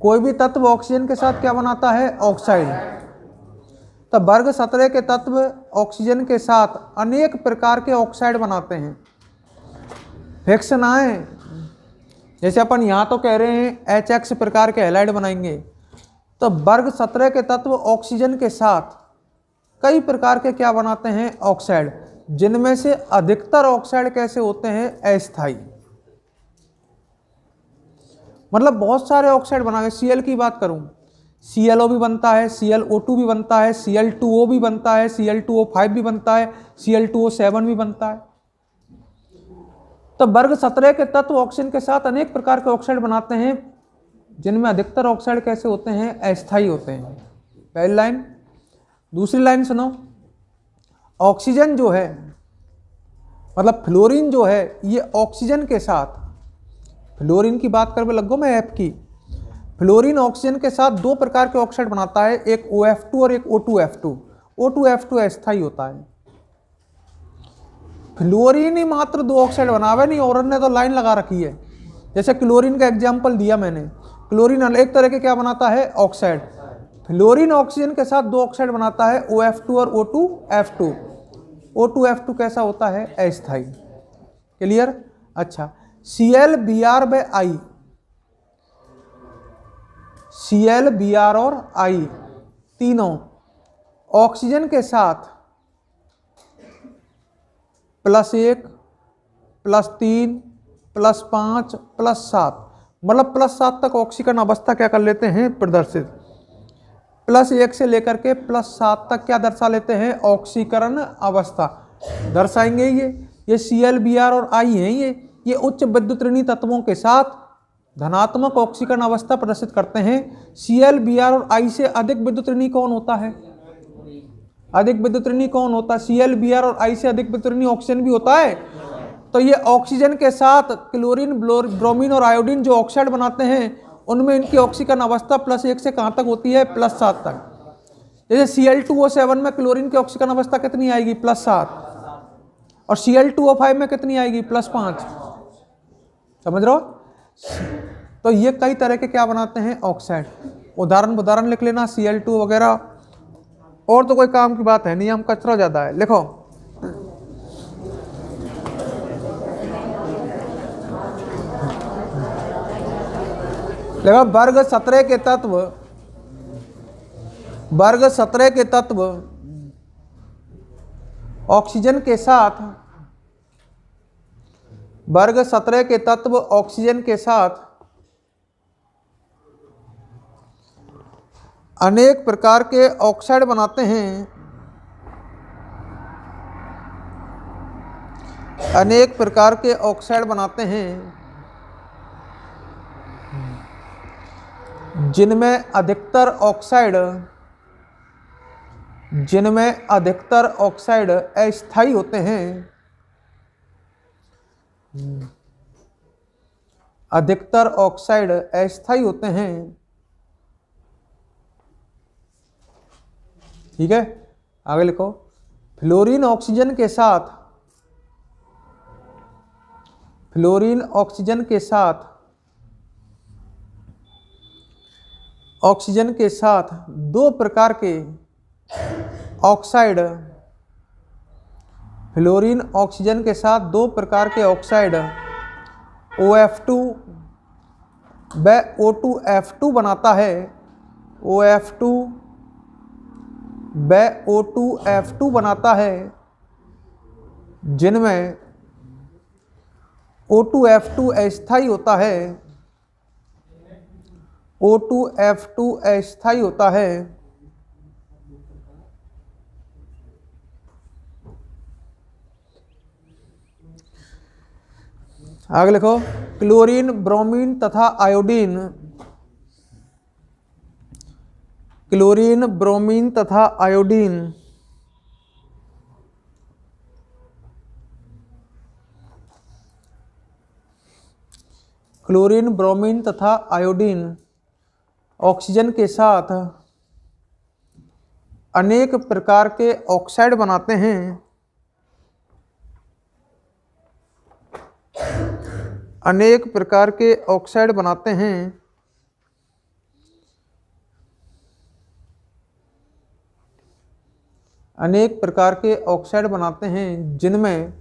कोई भी तत्व ऑक्सीजन के साथ क्या बनाता है? ऑक्साइड। तो वर्ग 17 के तत्व ऑक्सीजन के साथ अनेक प्रकार के ऑक्साइड बनाते हैं। फिक्स ना है, जैसे अपन यहाँ तो कह रहे हैं HX प्रकार के हैलाइड बनाएंगे, तो वर्ग 17 के तत्व ऑक्सीजन के साथ कई प्रकार के क्या बनाते हैं? ऑक्साइड, जिनमें से अधिकतर ऑक्साइड कैसे होते हैं? अस्थायी। मतलब बहुत सारे ऑक्साइड बनाए। Cl की बात करूं, ClO भी बनता है, ClO2 भी बनता है, Cl2O भी बनता है, Cl2O5 भी बनता है, Cl2O7 भी बनता है। तो वर्ग 17 के तत्व ऑक्सीजन के साथ अनेक प्रकार के ऑक्साइड बनाते हैं, जिनमें अधिकतर ऑक्साइड कैसे होते हैं? अस्थायी होते हैं। पहली लाइन। दूसरी लाइन सुनो, ऑक्सीजन जो है, मतलब फ्लोरीन जो है, ये ऑक्सीजन के साथ, फ्लोरीन की बात कर लगो मैं F की, फ्लोरीन ऑक्सीजन के साथ दो प्रकार के ऑक्साइड बनाता है, एक OF2 और एक O2F2। O2F2 अस्थायी होता है। फ्लोरीन ही मात्र दो ऑक्साइड बनावे नहीं, और ने तो लाइन लगा रखी है। जैसे क्लोरीन का एग्जाम्पल दिया मैंने, क्लोरीन एक तरह के क्या बनाता है? ऑक्साइड। फ्लोरीन ऑक्सीजन के साथ दो ऑक्साइड बनाता है, OF2 और O2F2। O2F2 कैसा होता है? अस्थायी। क्लियर? अच्छा, Cl, Br व I, Cl, Br और I तीनों ऑक्सीजन के साथ +1, +3, +5, +7, मतलब +7 तक ऑक्सीकरण अवस्था क्या कर लेते हैं? प्रदर्शित। +1 से लेकर के +7 तक क्या दर्शा लेते हैं? ऑक्सीकरण अवस्था। दर्शाएंगे। ये Cl, Br और I हैं, ये उच्च विद्युत ऋणी तत्वों के साथ धनात्मक ऑक्सीकरण अवस्था प्रदर्शित करते हैं। Cl, Br और I से अधिक विद्युत ऋणी कौन होता है? अधिक विद्युत ऋणी कौन होता है? Cl, Br और I से अधिक विद्युत ऋणी ऑक्सीजन भी होता है। तो ये ऑक्सीजन के साथ क्लोरीन, ब्रोमीन और आयोडीन जो ऑक्साइड बनाते हैं, उनमें इनकी ऑक्सीकरण अवस्था +1 से कहां तक होती है? +7 तक। जैसे Cl2O7 में क्लोरीन की ऑक्सीकरण अवस्था कितनी आएगी? +7। और Cl2O5 में कितनी आएगी? +5। समझ रहे हो? तो ये कई तरह के क्या बनाते हैं? ऑक्साइड। उदाहरण लिख लेना, Cl2 वगैरह। और तो कोई काम की बात है नहीं, हम कचरा ज्यादा है। लिखो, वर्ग 17 के तत्व ऑक्सीजन के साथ, वर्ग 17 के तत्व ऑक्सीजन के साथ अनेक प्रकार के ऑक्साइड बनाते हैं। अनेक प्रकार के ऑक्साइड बनाते हैं जिनमें अधिकतर ऑक्साइड अस्थायी होते हैं। अधिकतर ऑक्साइड अस्थायी होते हैं। ठीक है, आगे लिखो। फ्लोरीन ऑक्सीजन के साथ दो प्रकार के ऑक्साइड, फ्लोरीन ऑक्सीजन के साथ दो प्रकार के ऑक्साइड OF2 व O2F2 बनाता है। OF2 व O2F2 बनाता है, जिनमें O2F2 अस्थायी होता है। O2F2 अस्थायी होता है। आगे लिखो। क्लोरीन, ब्रोमीन तथा आयोडीन, क्लोरीन, ब्रोमीन तथा आयोडीन क्लोरीन, ब्रोमीन तथा आयोडीन ऑक्सीजन के साथ अनेक प्रकार के ऑक्साइड बनाते हैं। अनेक प्रकार के ऑक्साइड बनाते हैं अनेक प्रकार के ऑक्साइड बनाते हैं जिनमें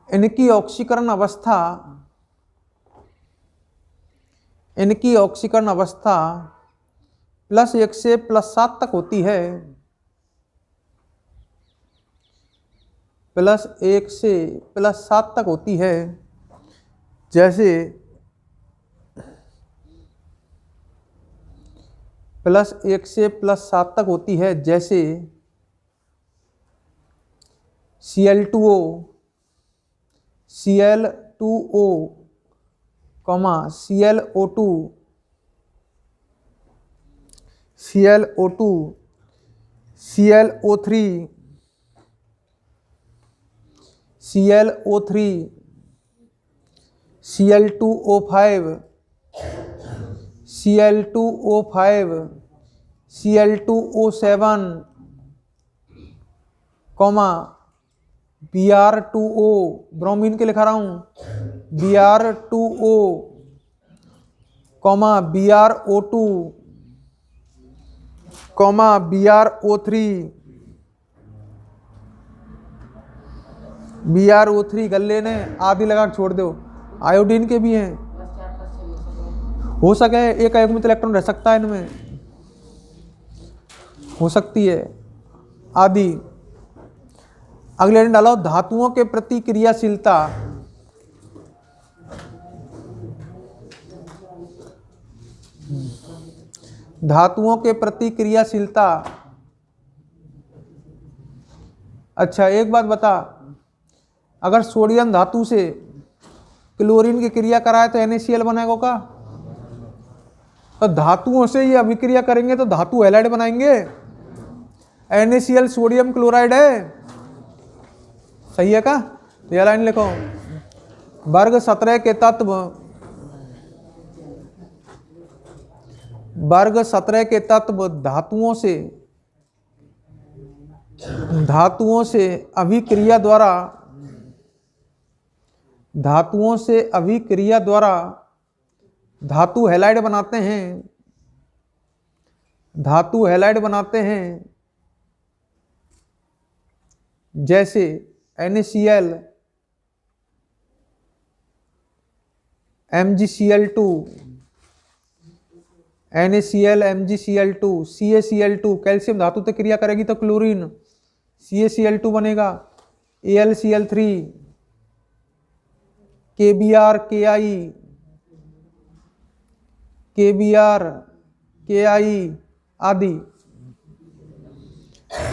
इनकी ऑक्सीकरण अवस्था +1 से +7 तक होती है। +1 से +7 तक होती है। जैसे +1 से +7 तक होती है, जैसे Cl2O, Cl2O, ClO2, ClO2, ClO3, ClO3, Cl2O5, Cl2O5, Cl2O7, Br2O, bromine के लिखा रहा हूं, Br2O, BrO2, BrO3, BrO3 गले ने आदि लगा के छोड़ दो। आयोडीन के भी हैं, हो सके एक अयुग्मित इलेक्ट्रॉन रह सकता है इनमें, हो सकती है आदि। अगले लाइन डालो, धातुओं के प्रति क्रियाशीलता। धातुओं के प्रति क्रियाशीलता अच्छा एक बात बता, अगर सोडियम धातु से क्लोरीन की क्रिया कराए तो NaCl बनेगा का? तो धातुओं से ये अभिक्रिया करेंगे तो धातु हैलाइड बनाएंगे। NaCl सोडियम क्लोराइड है, सही है का? तो यह लाइन लिखो, वर्ग 17 के तत्व, वर्ग 17 के तत्व धातुओं से अभिक्रिया द्वारा, धातुओं से अभिक्रिया द्वारा धातु हैलाइड बनाते हैं, धातु हैलाइड बनाते हैं। जैसे NaCl, MgCl2, NaCl, MgCl2, CaCl2, calcium धातु से क्रिया करेगी तो क्लोरीन CaCl2 बनेगा, AlCl3, KBr, KI आदि।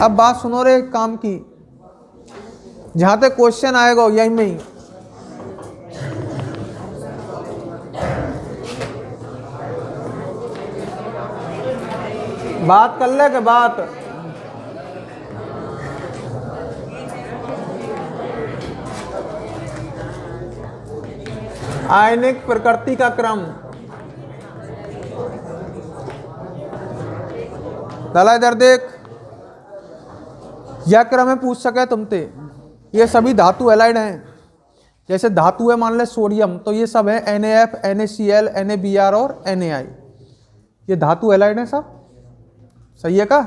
अब बात सुनो रे काम की, जहां तक क्वेश्चन आएगा यही में ही, बात कर ले के बात। आयनिक प्रकृति का क्रम, लाला इधर देख, यह क्रम है पूछ सके तुमसे। ये सभी धातु हैलाइड हैं। जैसे धातु है मान ले सोडियम, तो ये सब है NaF, NaCl, NaBr और NaI, ये धातु हैलाइड हैं सब, सही है का?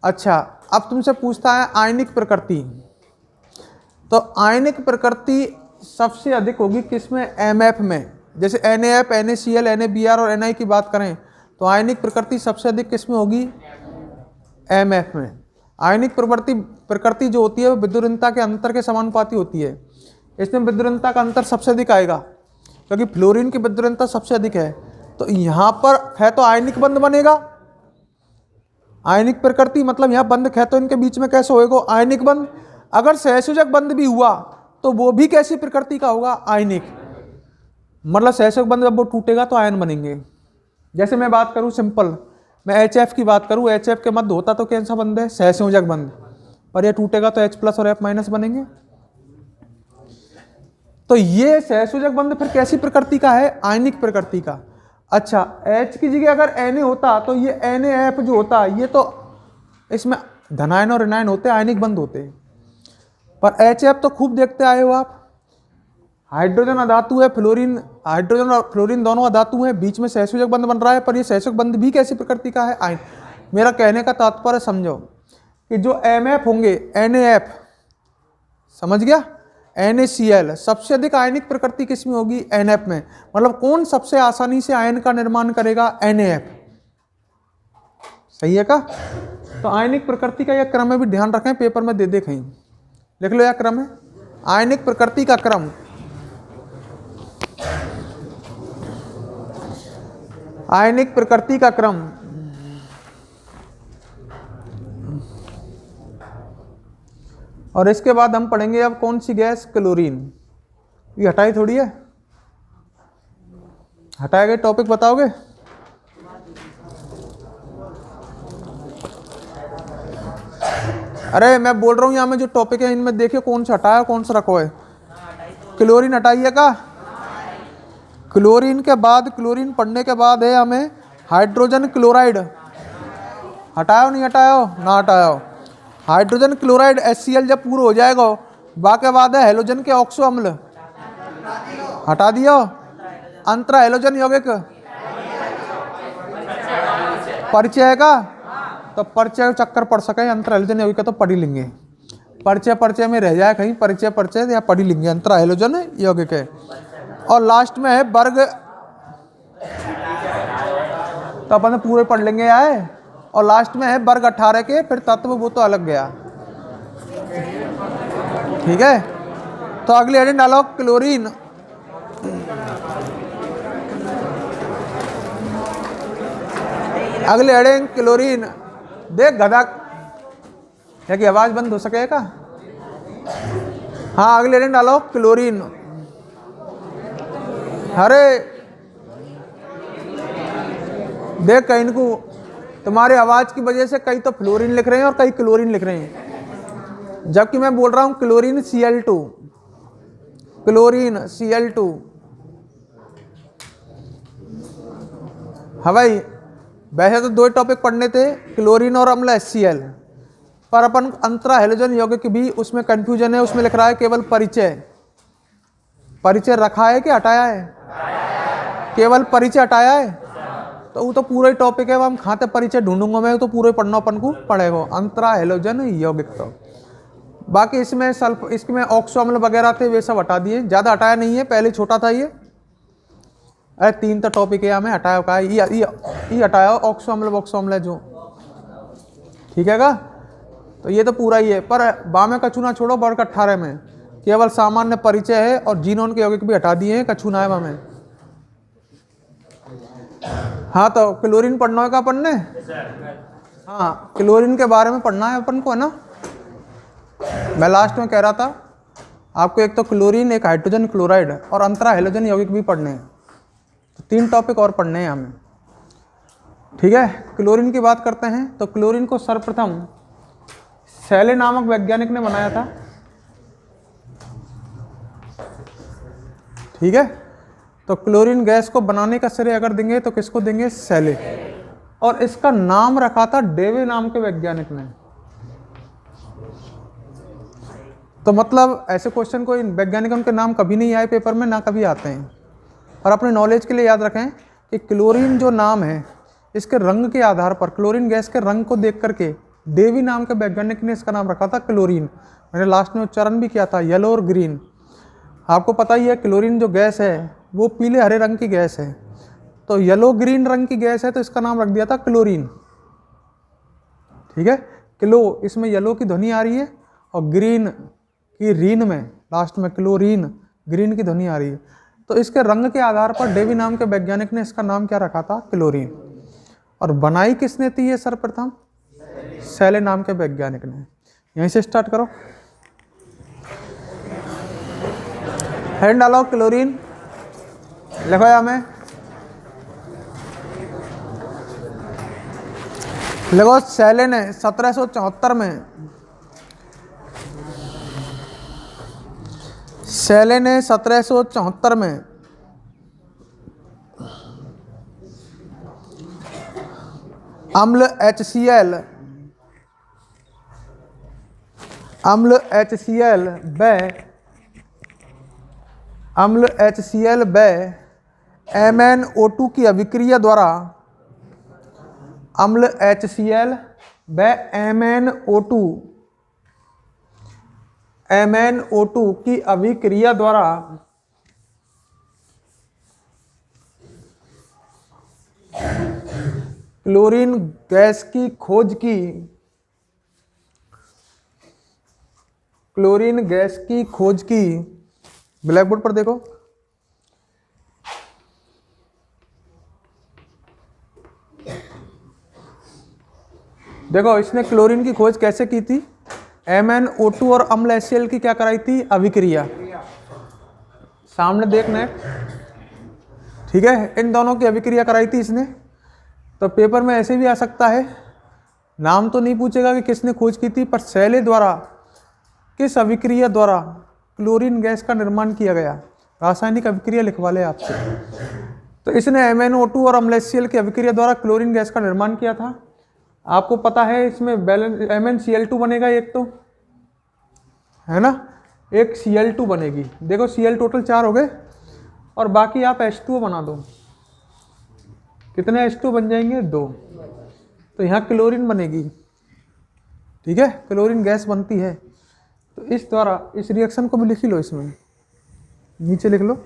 अच्छा अब तुमसे पूछता है आयनिक प्रकृति, तो आयनिक प्रकृति सबसे अधिक होगी किसमें? MF में। जैसे NaF, NaCl, NaBr और Ni की बात करें तो आयनिक प्रकृति सबसे अधिक किसमें होगी? MF में। आयनिक प्रकृति जो होती है वो विद्युतता के अंतर के समानुपाती होती है। इसमें विद्युतता का अंतर सबसे अधिक आएगा क्योंकि फ्लोरीन की विद्युतता सबसे अधिक है। तो यहाँ पर है तो आयनिक बंध बनेगा। आयनिक प्रकृति मतलब यहाँ बंध है तो इनके बीच में कैसे होएगा? आयनिक बंध। अगर सहसंयोजक बंध भी हुआ तो वो भी कैसी प्रकृति का होगा? आयनिक। मतलब सहसंयोजक बंध जब वो टूटेगा तो आयन बनेंगे। जैसे मैं बात करूँ सिंपल, मैं HF की बात करूँ, HF के मध्य होता तो कौन सा बंध है? सहसंयोजक बंध। पर यह टूटेगा तो H+ और F- बनेंगे। तो ये सहसंयोजक बंध फिर कैसी प्रकृति का है? आयनिक प्रकृति का। अच्छा H की जगह अगर Na होता तो ये NaF जो होता ये तो इसमें धनायन और ऋणायन होते, आयनिक बंध होते। पर HF तो खूब देखते आए हो आप, हाइड्रोजन अधातु है, फ्लोरीन, हाइड्रोजन और फ्लोरीन दोनों अधातु हैं, बीच में सहसंयोजक बंध बन रहा है। पर ये सहसंयोजक बंध भी कैसी प्रकृति का है? आयन। मेरा कहने का तात्पर्य समझो कि जो MF होंगे, NaF, समझ गया, NaCl, सबसे अधिक आयनिक प्रकृति किसमें होगी? NF में। मतलब कौन सबसे आसानी से आयन का निर्माण करेगा? NaF। सही है का? तो आयनिक प्रकृति का यह क्रम है, भी ध्यान रखें, पेपर में दे कहीं लिख लो। यह क्रम है आयनिक प्रकृति का क्रम। आयनिक प्रकृति का क्रम। और इसके बाद हम पढ़ेंगे अब कौन सी गैस? क्लोरीन। ये हटाई थोड़ी है, हटाए गए टॉपिक बताओगे? अरे मैं बोल रहा हूँ यहाँ में जो टॉपिक है इनमें देखिए कौन सा हटाया कौन सा रखो है। क्लोरीन हटाइए का। क्लोरीन के बाद, क्लोरीन पढ़ने के बाद है हमें हाइड्रोजन क्लोराइड। हटाओ नहीं हटाओ? ना हटाओ। हाइड्रोजन क्लोराइड HCl जब पूरा हो जाएगा, बाकी बाद है हेलोजन के ऑक्सो अम्ल। हटा दियो। अंतरा हेलोजन यौगिक परिचय का, तो परिचय चक्कर पढ़ सके, अंतरा हेलोजन यौगिक तो पढ़ ही लेंगे। परिचय में रह जाए कहीं, परिचय या पढ़ ही लेंगे, अंतरा हेलोजन यौगिक है। और लास्ट में है वर्ग, तो अपन पूरे पढ़ लेंगे आए। और लास्ट में है वर्ग 18 के फिर तत्व, वो तो अलग गया। ठीक है, तो अगली हेडिंग डालो क्लोरीन। अगली हेडिंग क्लोरीन। देख गधा, क्या की आवाज बंद हो सकेगा? हाँ अगले लाइन डालो क्लोरीन। अरे देख कहीं को तुम्हारी आवाज की वजह से कई तो फ्लोरीन लिख रहे हैं और कई क्लोरीन लिख रहे हैं, जबकि मैं बोल रहा हूं क्लोरीन Cl2, क्लोरीन Cl2। हाँ भाई, वैसे तो दो टॉपिक पढ़ने थे, क्लोरीन और अम्ल HCl, पर अपन अंतरा हैलोजन यौगिक भी उसमें कंफ्यूजन है। उसमें लिख रहा है केवल परिचय। परिचय रखा है कि हटाया है? केवल परिचय हटाया है, तो वो तो पूरा ही टॉपिक है। वो हम खाते परिचय ढूंढूंगा मैं, तो पूरे पढ़ना अपन को पड़ेगा। अंतरा हैलोजन यौगिक तो बाकी इसमें इसमें ऑक्सो अम्ल वगैरह थे, वे सब हटा दिए, ज़्यादा हटाया नहीं है, पहले छोटा था ये। अरे 3 तो टॉपिक है हमें, हटाया का ये हटाया ऑक्सो अम्ल जो, ठीक है का। तो ये तो पूरा ही है, पर बामे कछुना छोड़ो। वर्ग 18 में केवल सामान्य परिचय है और जीनोन के यौगिक भी हटा दिए हैं, कछुना है बामे। हाँ तो क्लोरीन पढ़ना है का अपन ने? हाँ क्लोरीन के बारे में पढ़ना है अपन को, है ना। मैं लास्ट में कह रहा था आपको एक तो क्लोरीन, एक हाइड्रोजन क्लोराइड और अंतरा हैलोजन यौगिक भी पढ़ने हैं। तो 3 टॉपिक और पढ़ने हैं हमें, ठीक है। क्लोरीन की बात करते हैं तो क्लोरीन को सर्वप्रथम सैले नामक वैज्ञानिक ने बनाया था, ठीक है। तो क्लोरीन गैस को बनाने का श्रेय अगर देंगे तो किसको देंगे? सैले। और इसका नाम रखा था डेवे नाम के वैज्ञानिक ने। तो मतलब ऐसे क्वेश्चन को इन वैज्ञानिकों के नाम कभी नहीं आए पेपर में, ना कभी आते हैं। और अपने नॉलेज के लिए याद रखें कि क्लोरीन जो नाम है, इसके रंग के आधार पर, क्लोरीन गैस के रंग को देख करके डेवी नाम के वैज्ञानिक ने इसका नाम रखा था क्लोरीन। मैंने लास्ट में उच्चारण भी किया था, येलो और ग्रीन। आपको पता ही है क्लोरीन जो गैस है वो पीले हरे रंग की गैस है, तो येलो ग्रीन रंग की गैस है, तो इसका नाम रख दिया था क्लोरीन, ठीक है। क्लो, इसमें येलो की ध्वनि आ रही है और ग्रीन की रीन में लास्ट में क्लोरीन, ग्रीन की ध्वनि आ रही है। तो इसके रंग के आधार पर डेवी नाम के वैज्ञानिक ने इसका नाम क्या रखा था? क्लोरीन। और बनाई किसने थी ये सर्वप्रथम? सैले नाम के वैज्ञानिक ने। यहीं से स्टार्ट करो, हेड डालो क्लोरीन, लिखो या में लिखो। सैले ने 1774 में, सैले ने 1774 में अम्ल HCl व MnO2 की अभिक्रिया द्वारा, अम्ल HCl व MnO2 की अभिक्रिया द्वारा क्लोरीन गैस की खोज की। क्लोरीन गैस की खोज की। ब्लैक बोर्ड पर देखो, देखो इसने क्लोरीन की खोज कैसे की थी? MnO2 और अम्ल HCl की क्या कराई थी? अभिक्रिया। सामने देखना, ठीक है, इन दोनों की अभिक्रिया कराई थी इसने। तो पेपर में ऐसे भी आ सकता है, नाम तो नहीं पूछेगा कि किसने खोज की थी, पर सैले द्वारा किस अभिक्रिया द्वारा क्लोरीन गैस का निर्माण किया गया, रासायनिक अभिक्रिया लिखवा ले आपसे। तो इसने MnO2 और अम्ल HCl की अभिक्रिया द्वारा क्लोरीन गैस का निर्माण किया था। आपको पता है इसमें बैलेंस MnCl2 बनेगा एक, तो है ना, एक Cl2 बनेगी। देखो Cl टोटल 4 हो गए और बाकी आप H2O बना दो। कितने H2O बन जाएंगे? 2। तो यहाँ क्लोरीन बनेगी, ठीक है, क्लोरीन गैस बनती है। तो इस द्वारा इस रिएक्शन को भी लिख ही लो, इसमें नीचे लिख लो।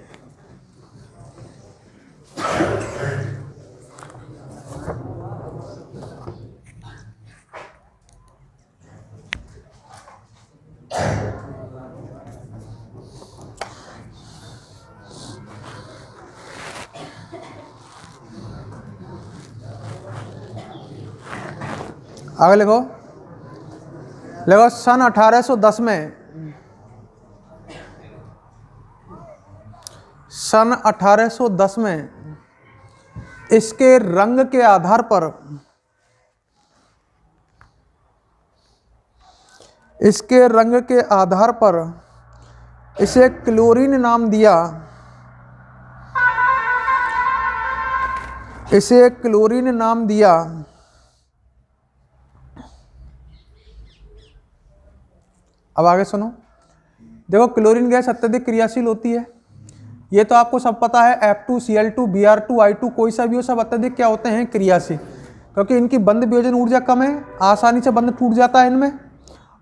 आगे लिखो, सन 1810 में सन 1810 में इसके रंग के आधार पर इसे क्लोरीन नाम दिया। अब आगे सुनो। देखो, क्लोरीन गैस अत्यधिक क्रियाशील होती है, ये तो आपको सब पता है। F2Cl2 Br2 I2 कोई सा भी हो, सब अत्यधिक क्या होते हैं, क्रियाशील, क्योंकि इनकी बंध वियोजन ऊर्जा कम है, आसानी से बंध टूट जाता है इनमें,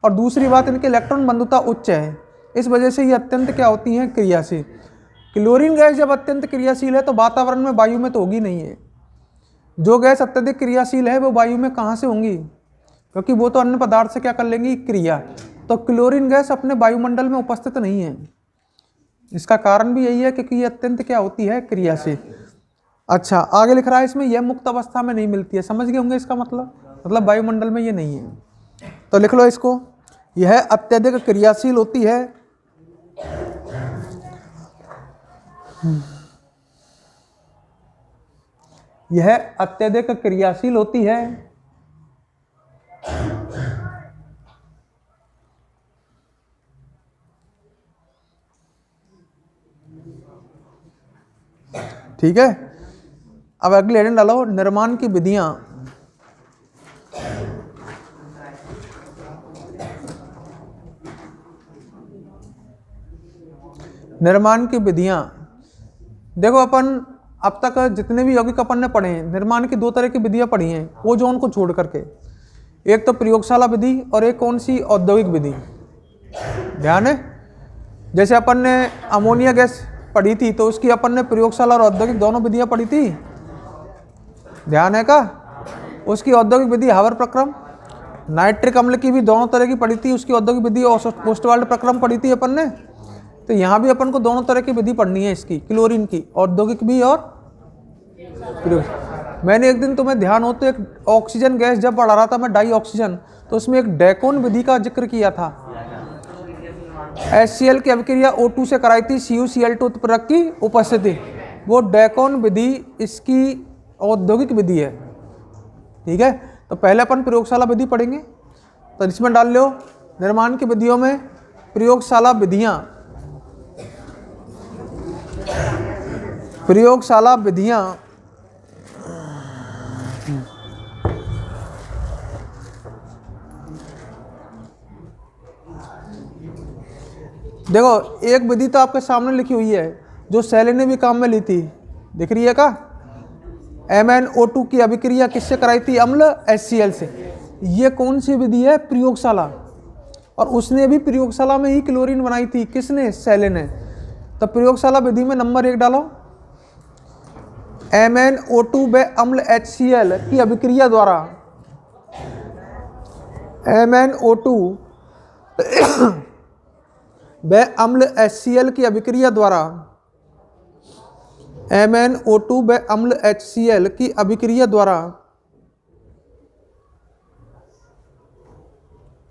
और दूसरी बात इनकी इलेक्ट्रॉन बंधुता उच्च है, इस वजह से ये अत्यंत क्या होती हैं, क्रियाशील। क्लोरीन गैस जब अत्यंत क्रियाशील है तो वातावरण में, वायु में तो होगी नहीं है। जो गैस अत्यधिक क्रियाशील है वो वायु में कहाँ से होंगी, क्योंकि वो तो अन्य पदार्थ से क्या कर लेंगी, क्रिया। तो क्लोरीन गैस अपने वायुमंडल में उपस्थित नहीं है। इसका कारण भी यही है क्योंकि ये अत्यंत क्या होती है, क्रियाशील। अच्छा, आगे लिख रहा है इसमें यह मुक्त अवस्था में नहीं मिलती है। समझ गए होंगे इसका मतलब वायुमंडल में ये नहीं है। तो लिख लो इसको, यह अत्यधिक क्रियाशील होती है। यह अत्यधिक क्रियाशील होती है। ठीक है। अब अगले हेडिंग डालो, निर्माण की विधियां। निर्माण की विधियां, देखो अपन अब तक जितने भी यौगिक अपन ने पढ़े हैं, निर्माण की दो तरह की विधियां पढ़ी हैं, ओजोन को छोड़ करके। एक तो प्रयोगशाला विधि और एक कौन सी, औद्योगिक विधि। ध्यान है, जैसे अपन ने अमोनिया गैस पढ़ी थी तो उसकी अपन ने प्रयोगशाला और औद्योगिक दोनों विधियां पढ़ी थी। ध्यान है का, उसकी औद्योगिक विधि हावर प्रक्रम। नाइट्रिक अम्ल की भी दोनों तरह की पढ़ी थी, उसकी औद्योगिक विधि और पोस्टवाल्ड प्रक्रम पढ़ी थी अपन ने। तो यहाँ भी अपन को दोनों तरह की विधि पढ़नी है इसकी, क्लोरीन की, औद्योगिक भी और प्रयोग। मैंने एक दिन तुम्हें ध्यान हो तो एक ऑक्सीजन गैस जब पढ़ा रहा था मैं, डाई ऑक्सीजन, तो उसमें एक डेकोन विधि का जिक्र किया था। HCl की अभिक्रिया O2 से कराई थी CuCl2 उत्प्रेरक की उपस्थिति, वो डेकोन विधि इसकी औद्योगिक विधि है। ठीक है, तो पहले अपन प्रयोगशाला विधि पढ़ेंगे। तो इसमें डाल लो, निर्माण की विधियों में प्रयोगशाला विधियां। प्रयोगशाला विधियां देखो, एक विधि तो आपके सामने लिखी हुई है जो सैले ने भी काम में ली थी, दिख रही है का। MnO2 की अभिक्रिया किससे कराई थी, अम्ल HCl से। ये कौन सी विधि है, प्रयोगशाला। और उसने भी प्रयोगशाला में ही क्लोरीन बनाई थी, किसने, सैले ने। तो प्रयोगशाला विधि में नंबर 1 डालो, MnO2 व अम्ल HCl की अभिक्रिया द्वारा, MnO2 व अम्ल HCl की अभिक्रिया द्वारा, MnO2 व अम्ल HCl की अभिक्रिया द्वारा।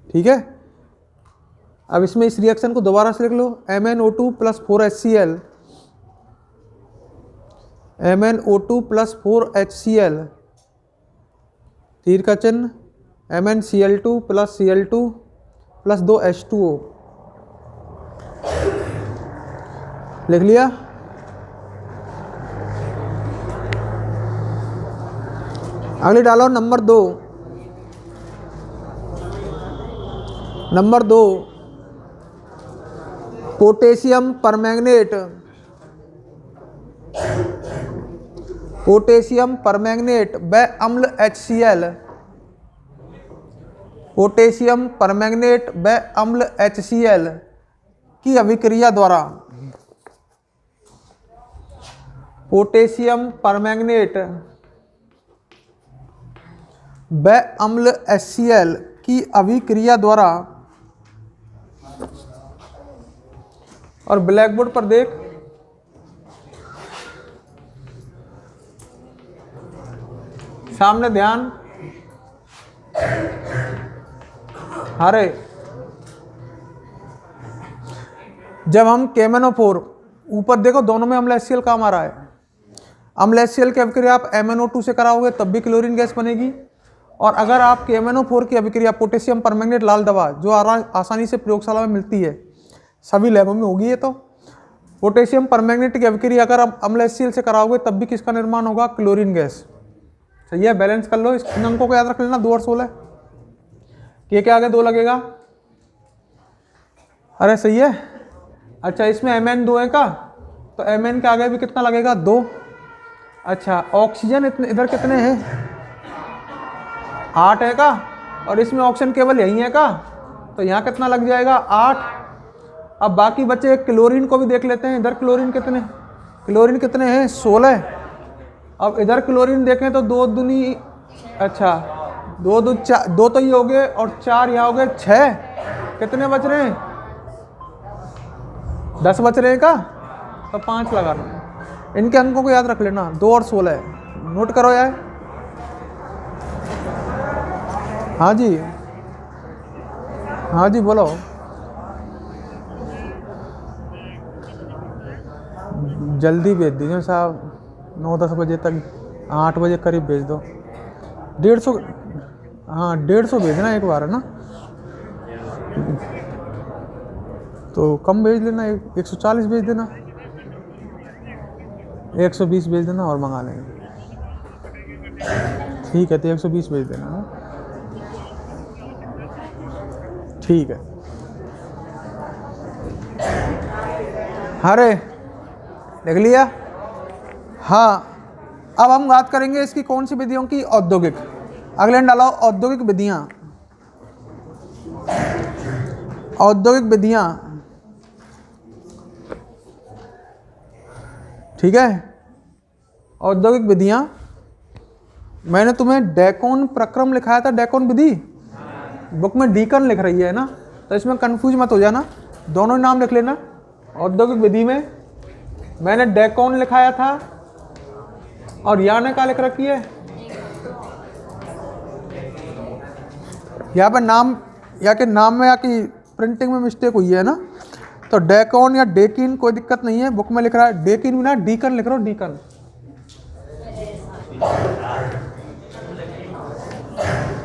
ठीक है, अब इसमें इस रिएक्शन को दोबारा से लिख लो, MnO2 + 4HCl, MnO2 + 4HCl, तीर का चिन्ह, MnCl2 + Cl2 + 2 H2O। लिख लिया। अगले डालो number 2। Number 2, potassium permanganate. Potassium permanganate व अम्ल HCl, पोटेशियम परमैंगनेट व अम्ल HCl की अभिक्रिया द्वारा, पोटेशियम परमैंगनेट व अम्ल HCl की अभिक्रिया द्वारा। और ब्लैक बोर्ड पर देख, सामने ध्यान, हरे। जब हम केमेनोफोर ऊपर देखो दोनों में अम्ल HCl काम आ रहा है। अम्ल HCl की अभिक्रिया आप MnO2 से कराओगे तब भी क्लोरीन गैस बनेगी। और अगर आप KMnO4 की अभिक्रिया पोटेशियम परमैंगनेट लाल दवा जो आसानी से प्रयोगशाला में मिलती है, सभी लैबों में होगी ये, तो पोटेशियम परमैंगनेट की अभिक्रिया अगर आप अम्ल HCl से कराओगे तब भी किसका निर्माण होगा? Chlorine gas. सही है, बैलेंस कर लो, इस अंकों को याद रख लेना। 2 और 16 के क्या आगे 2 लगेगा? अरे सही है। अच्छा, इसमें Mn2 है का, तो Mn के आगे भी कितना लगेगा? 2। अच्छा, ऑक्सीजन इधर कितने हैं? 8 है का, और इसमें ऑक्सीजन केवल यही है का, तो यहाँ कितना लग जाएगा? 8। अब बाकी बचे क्लोरीन को भी देख लेते हैं। इधर क्लोरीन कितने हैं? 16। अब इधर क्लोरीन देखें तो 2 दूनी, अच्छा 2 2 4, 2 तो ये हो गए और 4 यहाँ हो गए, 6। कितने बच रहे हैं? 10 बच रहे हैं का, तो 5 लगा रहे हैं। इनके अंकों को याद रख लेना, 2 और 16 नोट करो यार। हाँ जी बोलो। जल्दी भेज दीजिए साहब, 9-10 बजे तक, 8 बजे करीब भेज दो। 150, हाँ 150 भेजना एक बार, है ना? तो कम भेज लेना, 140 भेज देना, 120 भेज देना और मंगा लेंगे। ठीक है, तो 120 भेज देना। ठीक है। अरे देख लिया? हाँ, अब हम बात करेंगे इसकी कौन सी विधियों की? औद्योगिक। अगले डालो औद्योगिक विधियां। औद्योगिक विधियां, ठीक है। औद्योगिक विधियां, मैंने तुम्हें डेकोन प्रक्रम लिखाया था, डेकोन विधि, बुक में डीकन लिख रही है ना, तो इसमें कंफ्यूज मत हो जाना, दोनों नाम लिख लेना। औद्योगिक विधि में मैंने डेकोन लिखाया था और यहाँ ने क्या लिख रखी है? यहाँ पर नाम, या के नाम में या कि प्रिंटिंग में मिस्टेक हुई है ना, तो डेकोन या डेकिन कोई दिक्कत नहीं है, बुक में लिख रहा है डेकिन बिना डीकन लिख रहा हूँ, डीकन।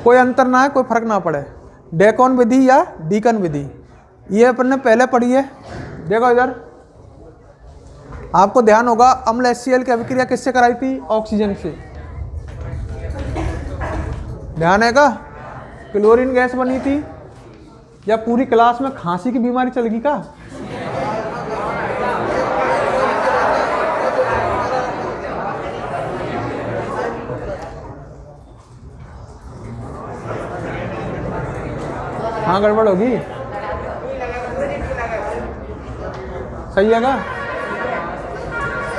कोई अंतर ना है, कोई फर्क ना पड़े, डेकोन विधि या डीकन विधि, ये अपन ने पहले पढ़ी है। देखो इधर आपको ध्यान होगा, अम्ल HCl की अभिक्रिया किससे कराई थी? ऑक्सीजन से। ध्यान है का? क्लोरीन गैस बनी थी। या पूरी क्लास में खांसी की बीमारी चल गई का? हाँ, गड़बड़ होगी। सही है का?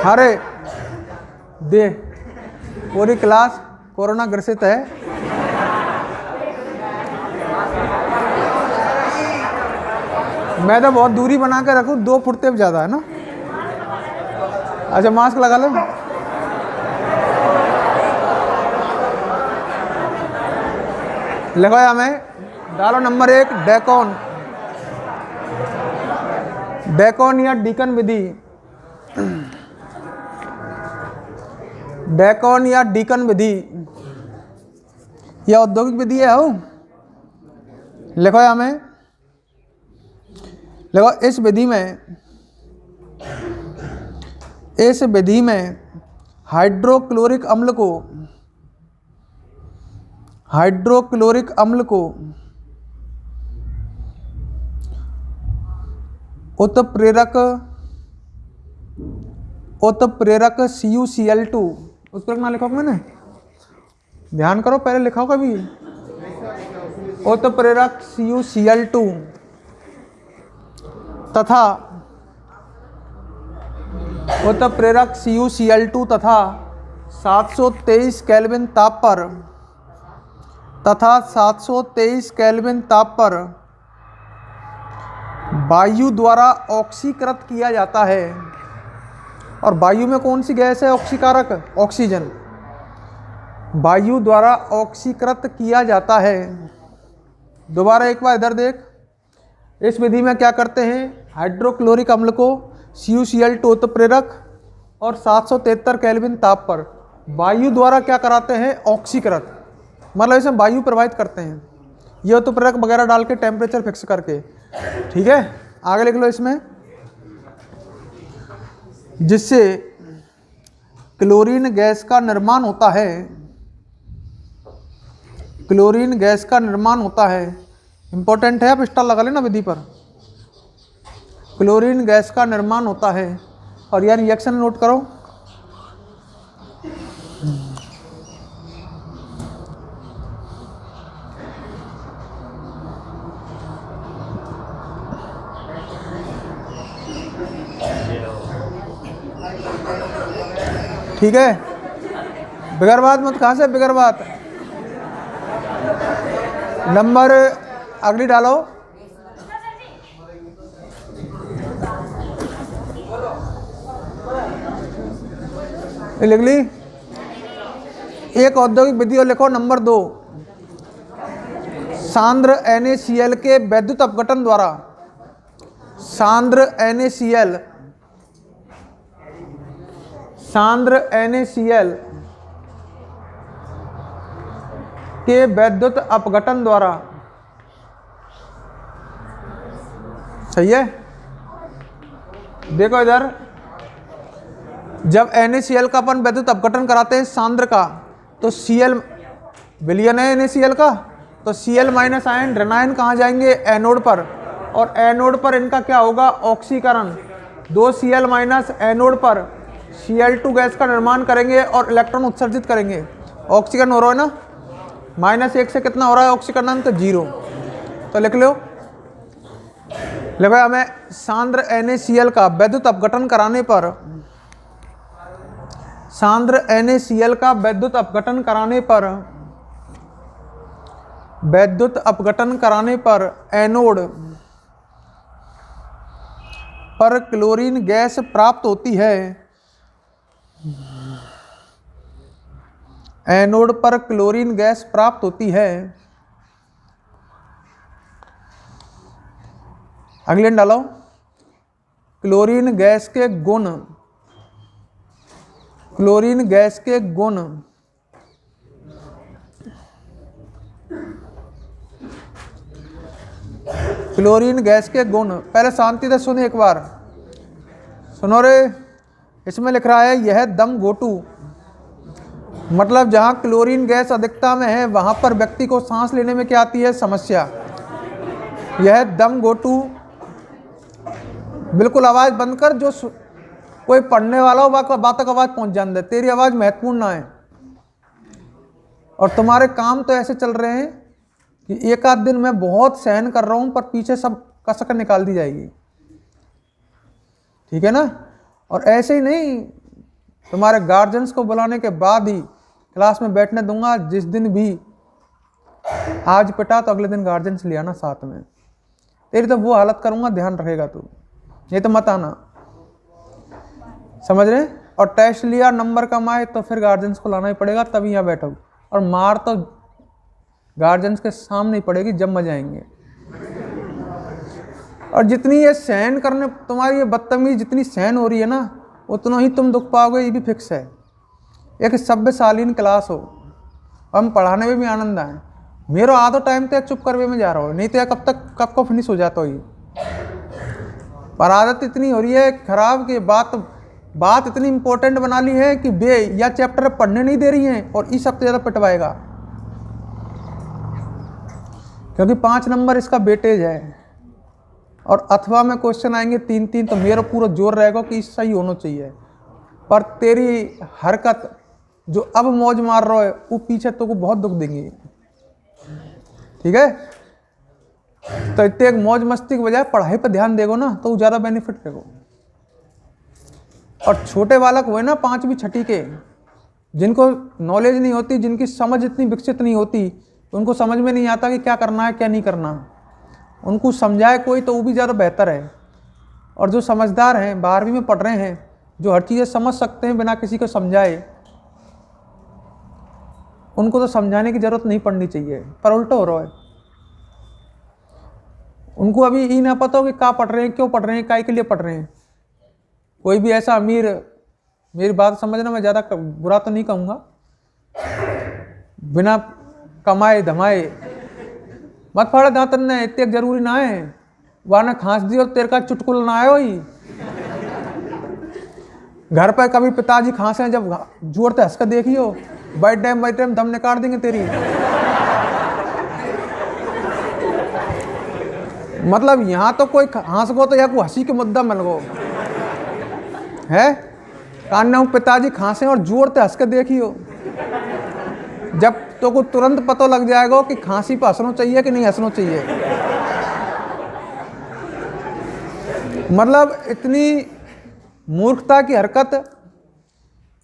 अरे दे, पूरी क्लास कोरोना ग्रसित है। मैं तो बहुत दूरी बना के रखूँ, 2 फुट से ज़्यादा है ना। अच्छा, मास्क लगा लो। लगाया मैं, डालो नंबर 1 डेकोन। डेकोन या डीकन विधि, डेकोन या डीकन विधि यह औद्योगिक विधि है। हो लिखो या में, लिखो इस विधि में हाइड्रोक्लोरिक अम्ल को उत्प्रेरक CuCl2, उत्प्रेरक ना लिखा मैंने, ध्यान करो, पहले लिखा होगा भी, उत्प्रेरक CuCl2 तथा उत्प्रेरक CuCl2 तथा 723 केल्विन ताप पर वायु द्वारा ऑक्सीकृत किया जाता है। और वायु में कौन सी गैस है ऑक्सीकारक? ऑक्सीजन। वायु द्वारा ऑक्सीकृत किया जाता है। दोबारा एक बार इधर देख, इस विधि में क्या करते हैं? हाइड्रोक्लोरिक अम्ल को CuCl2 उत्प्रेरक और 773 केल्विन ताप पर वायु द्वारा क्या कराते हैं, ऑक्सीकृत, मतलब इसमें वायु प्रवाहित करते हैं, ये उत्प्रेरक वगैरह डाल के टेम्परेचर फिक्स करके। ठीक है, आगे लिख लो इसमें, जिससे क्लोरीन गैस का निर्माण होता है, क्लोरीन गैस का निर्माण होता है, इंपॉर्टेंट है, आप स्टार लगा लेना विधि पर, क्लोरीन गैस का निर्माण होता है। और यह रिएक्शन नोट करो, ठीक है, बिगर बात मत, कहाँ से बिगर बात, नंबर अगली डालो, लिख ली। एक औद्योगिक विधि और लिखो नंबर 2, सांद्र NaCl के वैद्युत अपघटन द्वारा, सांद्र NaCl, सांद्र NaCl के वैद्युत अपघटन द्वारा, सही है। देखो इधर, जब NaCl का अपन वैद्युत अपघटन कराते हैं सांद्र का, तो Cl विलयन है NaCl का, तो Cl माइनस आयन ऋणायन कहाँ जाएंगे, एनोड पर, और एनोड पर इनका क्या होगा, ऑक्सीकरण, 2 Cl माइनस एनोड पर Cl2 गैस का निर्माण करेंगे और इलेक्ट्रॉन उत्सर्जित करेंगे। ऑक्सीकरण हो रहा है ना, -1 से कितना हो रहा है ऑक्सीकरण, तो 0, तो लिख लो। देखो हमें सांद्र NaCl का वैद्युत अपघटन कराने पर, सांद्र NaCl का वैद्युत अपघटन कराने पर, वैद्युत अपघटन कराने पर एनोड पर क्लोरीन गैस प्राप्त होती है, एनोड पर क्लोरीन गैस प्राप्त होती है। अगले डालो, क्लोरीन गैस के गुण, क्लोरीन गैस के गुण, क्लोरीन गैस के गुण, पहले शांति से सुनो एक बार, सुनो रे, इसमें लिख रहा है यह दम घोटू, मतलब जहाँ क्लोरीन गैस अधिकता में है वहाँ पर व्यक्ति को सांस लेने में क्या आती है, समस्या। यह दम घोटू, बिल्कुल आवाज़ बंद कर, जो कोई पढ़ने वाला हो बात तक आवाज़ पहुँच जाने दे, तेरी आवाज़ महत्वपूर्ण ना है। और तुम्हारे काम तो ऐसे चल रहे हैं कि एक आध दिन मैं बहुत सहन कर रहा हूँ, पर पीछे सब कसक निकाल दी जाएगी, ठीक है ना। और ऐसे ही नहीं, तुम्हारे गार्जियंस को बुलाने के बाद ही क्लास में बैठने दूंगा। जिस दिन भी आज पिटा तो अगले दिन गार्जियंस ले आना साथ में, तेरी तो वो हालत करूंगा, ध्यान रखेगा तू, ये तो मत आना, समझ रहे। और टेस्ट लिया, नंबर कम आए तो फिर गार्जियंस को लाना ही पड़ेगा, तभी यहाँ बैठो। और मार तो गार्जियंस के सामने ही पड़ेगी, जब मजा आएंगे। और जितनी ये सहन करने, तुम्हारी ये बदतमीजी जितनी सहन हो रही है ना, उतना ही तुम दुख पाओगे, ये भी फिक्स है। एक सभ्यशालीन क्लास हो, हम पढ़ाने में भी आनंद आए। मेरा आधो टाइम तो चुप करवे में जा रहा हो, नहीं तो कब को फिनिश हो जाता हो ये। पर आदत इतनी हो रही है खराब कि बात इतनी इंपॉर्टेंट बना ली है कि बे या चैप्टर पढ़ने नहीं दे रही हैं, और इस सबसे ज़्यादा पिटवाएगा, क्योंकि 5 नंबर इसका वेटेज है। और अथवा में क्वेश्चन आएंगे 3-3, तो मेरा पूरा जोर रहेगा कि सही होना चाहिए। पर तेरी हरकत जो अब मौज मार रहा है, वो पीछे तो को बहुत दुख देंगे, ठीक है। तो इतने एक मौज मस्ती के बजाय पढ़ाई पर ध्यान देगो ना, तो ज़्यादा बेनिफिट रहेगा। और छोटे बालक हुए ना 5वीं 6ठी के, जिनको नॉलेज नहीं होती, जिनकी समझ इतनी विकसित नहीं होती, उनको समझ में नहीं आता कि क्या करना है क्या नहीं करना, उनको समझाए कोई तो वो भी ज़्यादा बेहतर है। और जो समझदार हैं, 12वीं में पढ़ रहे हैं, जो हर चीज़ें समझ सकते हैं बिना किसी को समझाए, उनको तो समझाने की ज़रूरत नहीं पड़नी चाहिए। पर उल्टा हो रहा है, उनको अभी ये ना पता हो कि क्या पढ़ रहे हैं, क्यों पढ़ रहे हैं, काय के लिए पढ़ रहे हैं। कोई भी ऐसा अमीर, मेरी बात समझना, मैं ज़्यादा बुरा तो नहीं कहूँगा, बिना कमाए धमाए मत फाड़े दांतन ने, इतने जरूरी ना है वहाँ ने खांस दियो तेरे का चुटकुल ना आयो ही। घर पर कभी पिताजी खांसे जब जोर से हंस कर देखियो, बैठ टाइम दम निकाल देंगे तेरी। मतलब यहाँ तो कोई हंस गो तो यहाँ को हंसी के मुद्दा मिल गो है, कान पिताजी खांसे और जोर से हंस के देखियो, जब तो को तुरंत पता लग जाएगा कि खांसी पर हंसना चाहिए कि नहीं हंसना चाहिए। मतलब इतनी मूर्खता की हरकत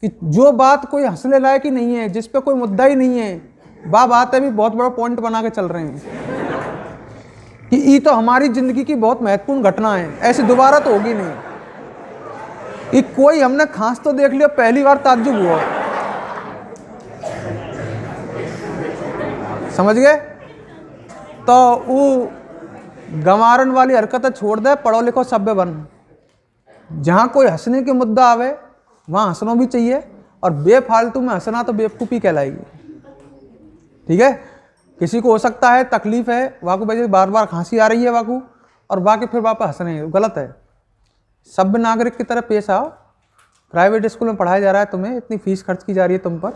कि जो बात कोई हंसने लायक ही नहीं है, जिस पे कोई मुद्दा ही नहीं है, वह बात है भी बहुत बड़ा पॉइंट बना के चल रहे हैं कि ये तो हमारी जिंदगी की बहुत महत्वपूर्ण घटना है, ऐसी दोबारा तो होगी नहीं। कि कोई हमने खांस तो देख लिया, पहली बार ताज्जुब हुआ, समझ गए। तो वो गंवारन वाली हरकत छोड़ दे, पढ़ो लिखो सभ्य बन। जहाँ कोई हंसने के मुद्दा आवे वहाँ हंसना भी चाहिए, और बेफालतू में हंसना तो बेवकूफ़ी कहलाएगी। ठीक है, किसी को हो सकता है तकलीफ है, वाकू भाई बार बार खांसी आ रही है वाकू, और बाकी फिर वापस हंस रहे हैं, गलत है। सभ्य नागरिक की तरह पेश आओ। प्राइवेट स्कूल में पढ़ाया जा रहा है, तुम्हें इतनी फीस खर्च की जा रही है तुम पर,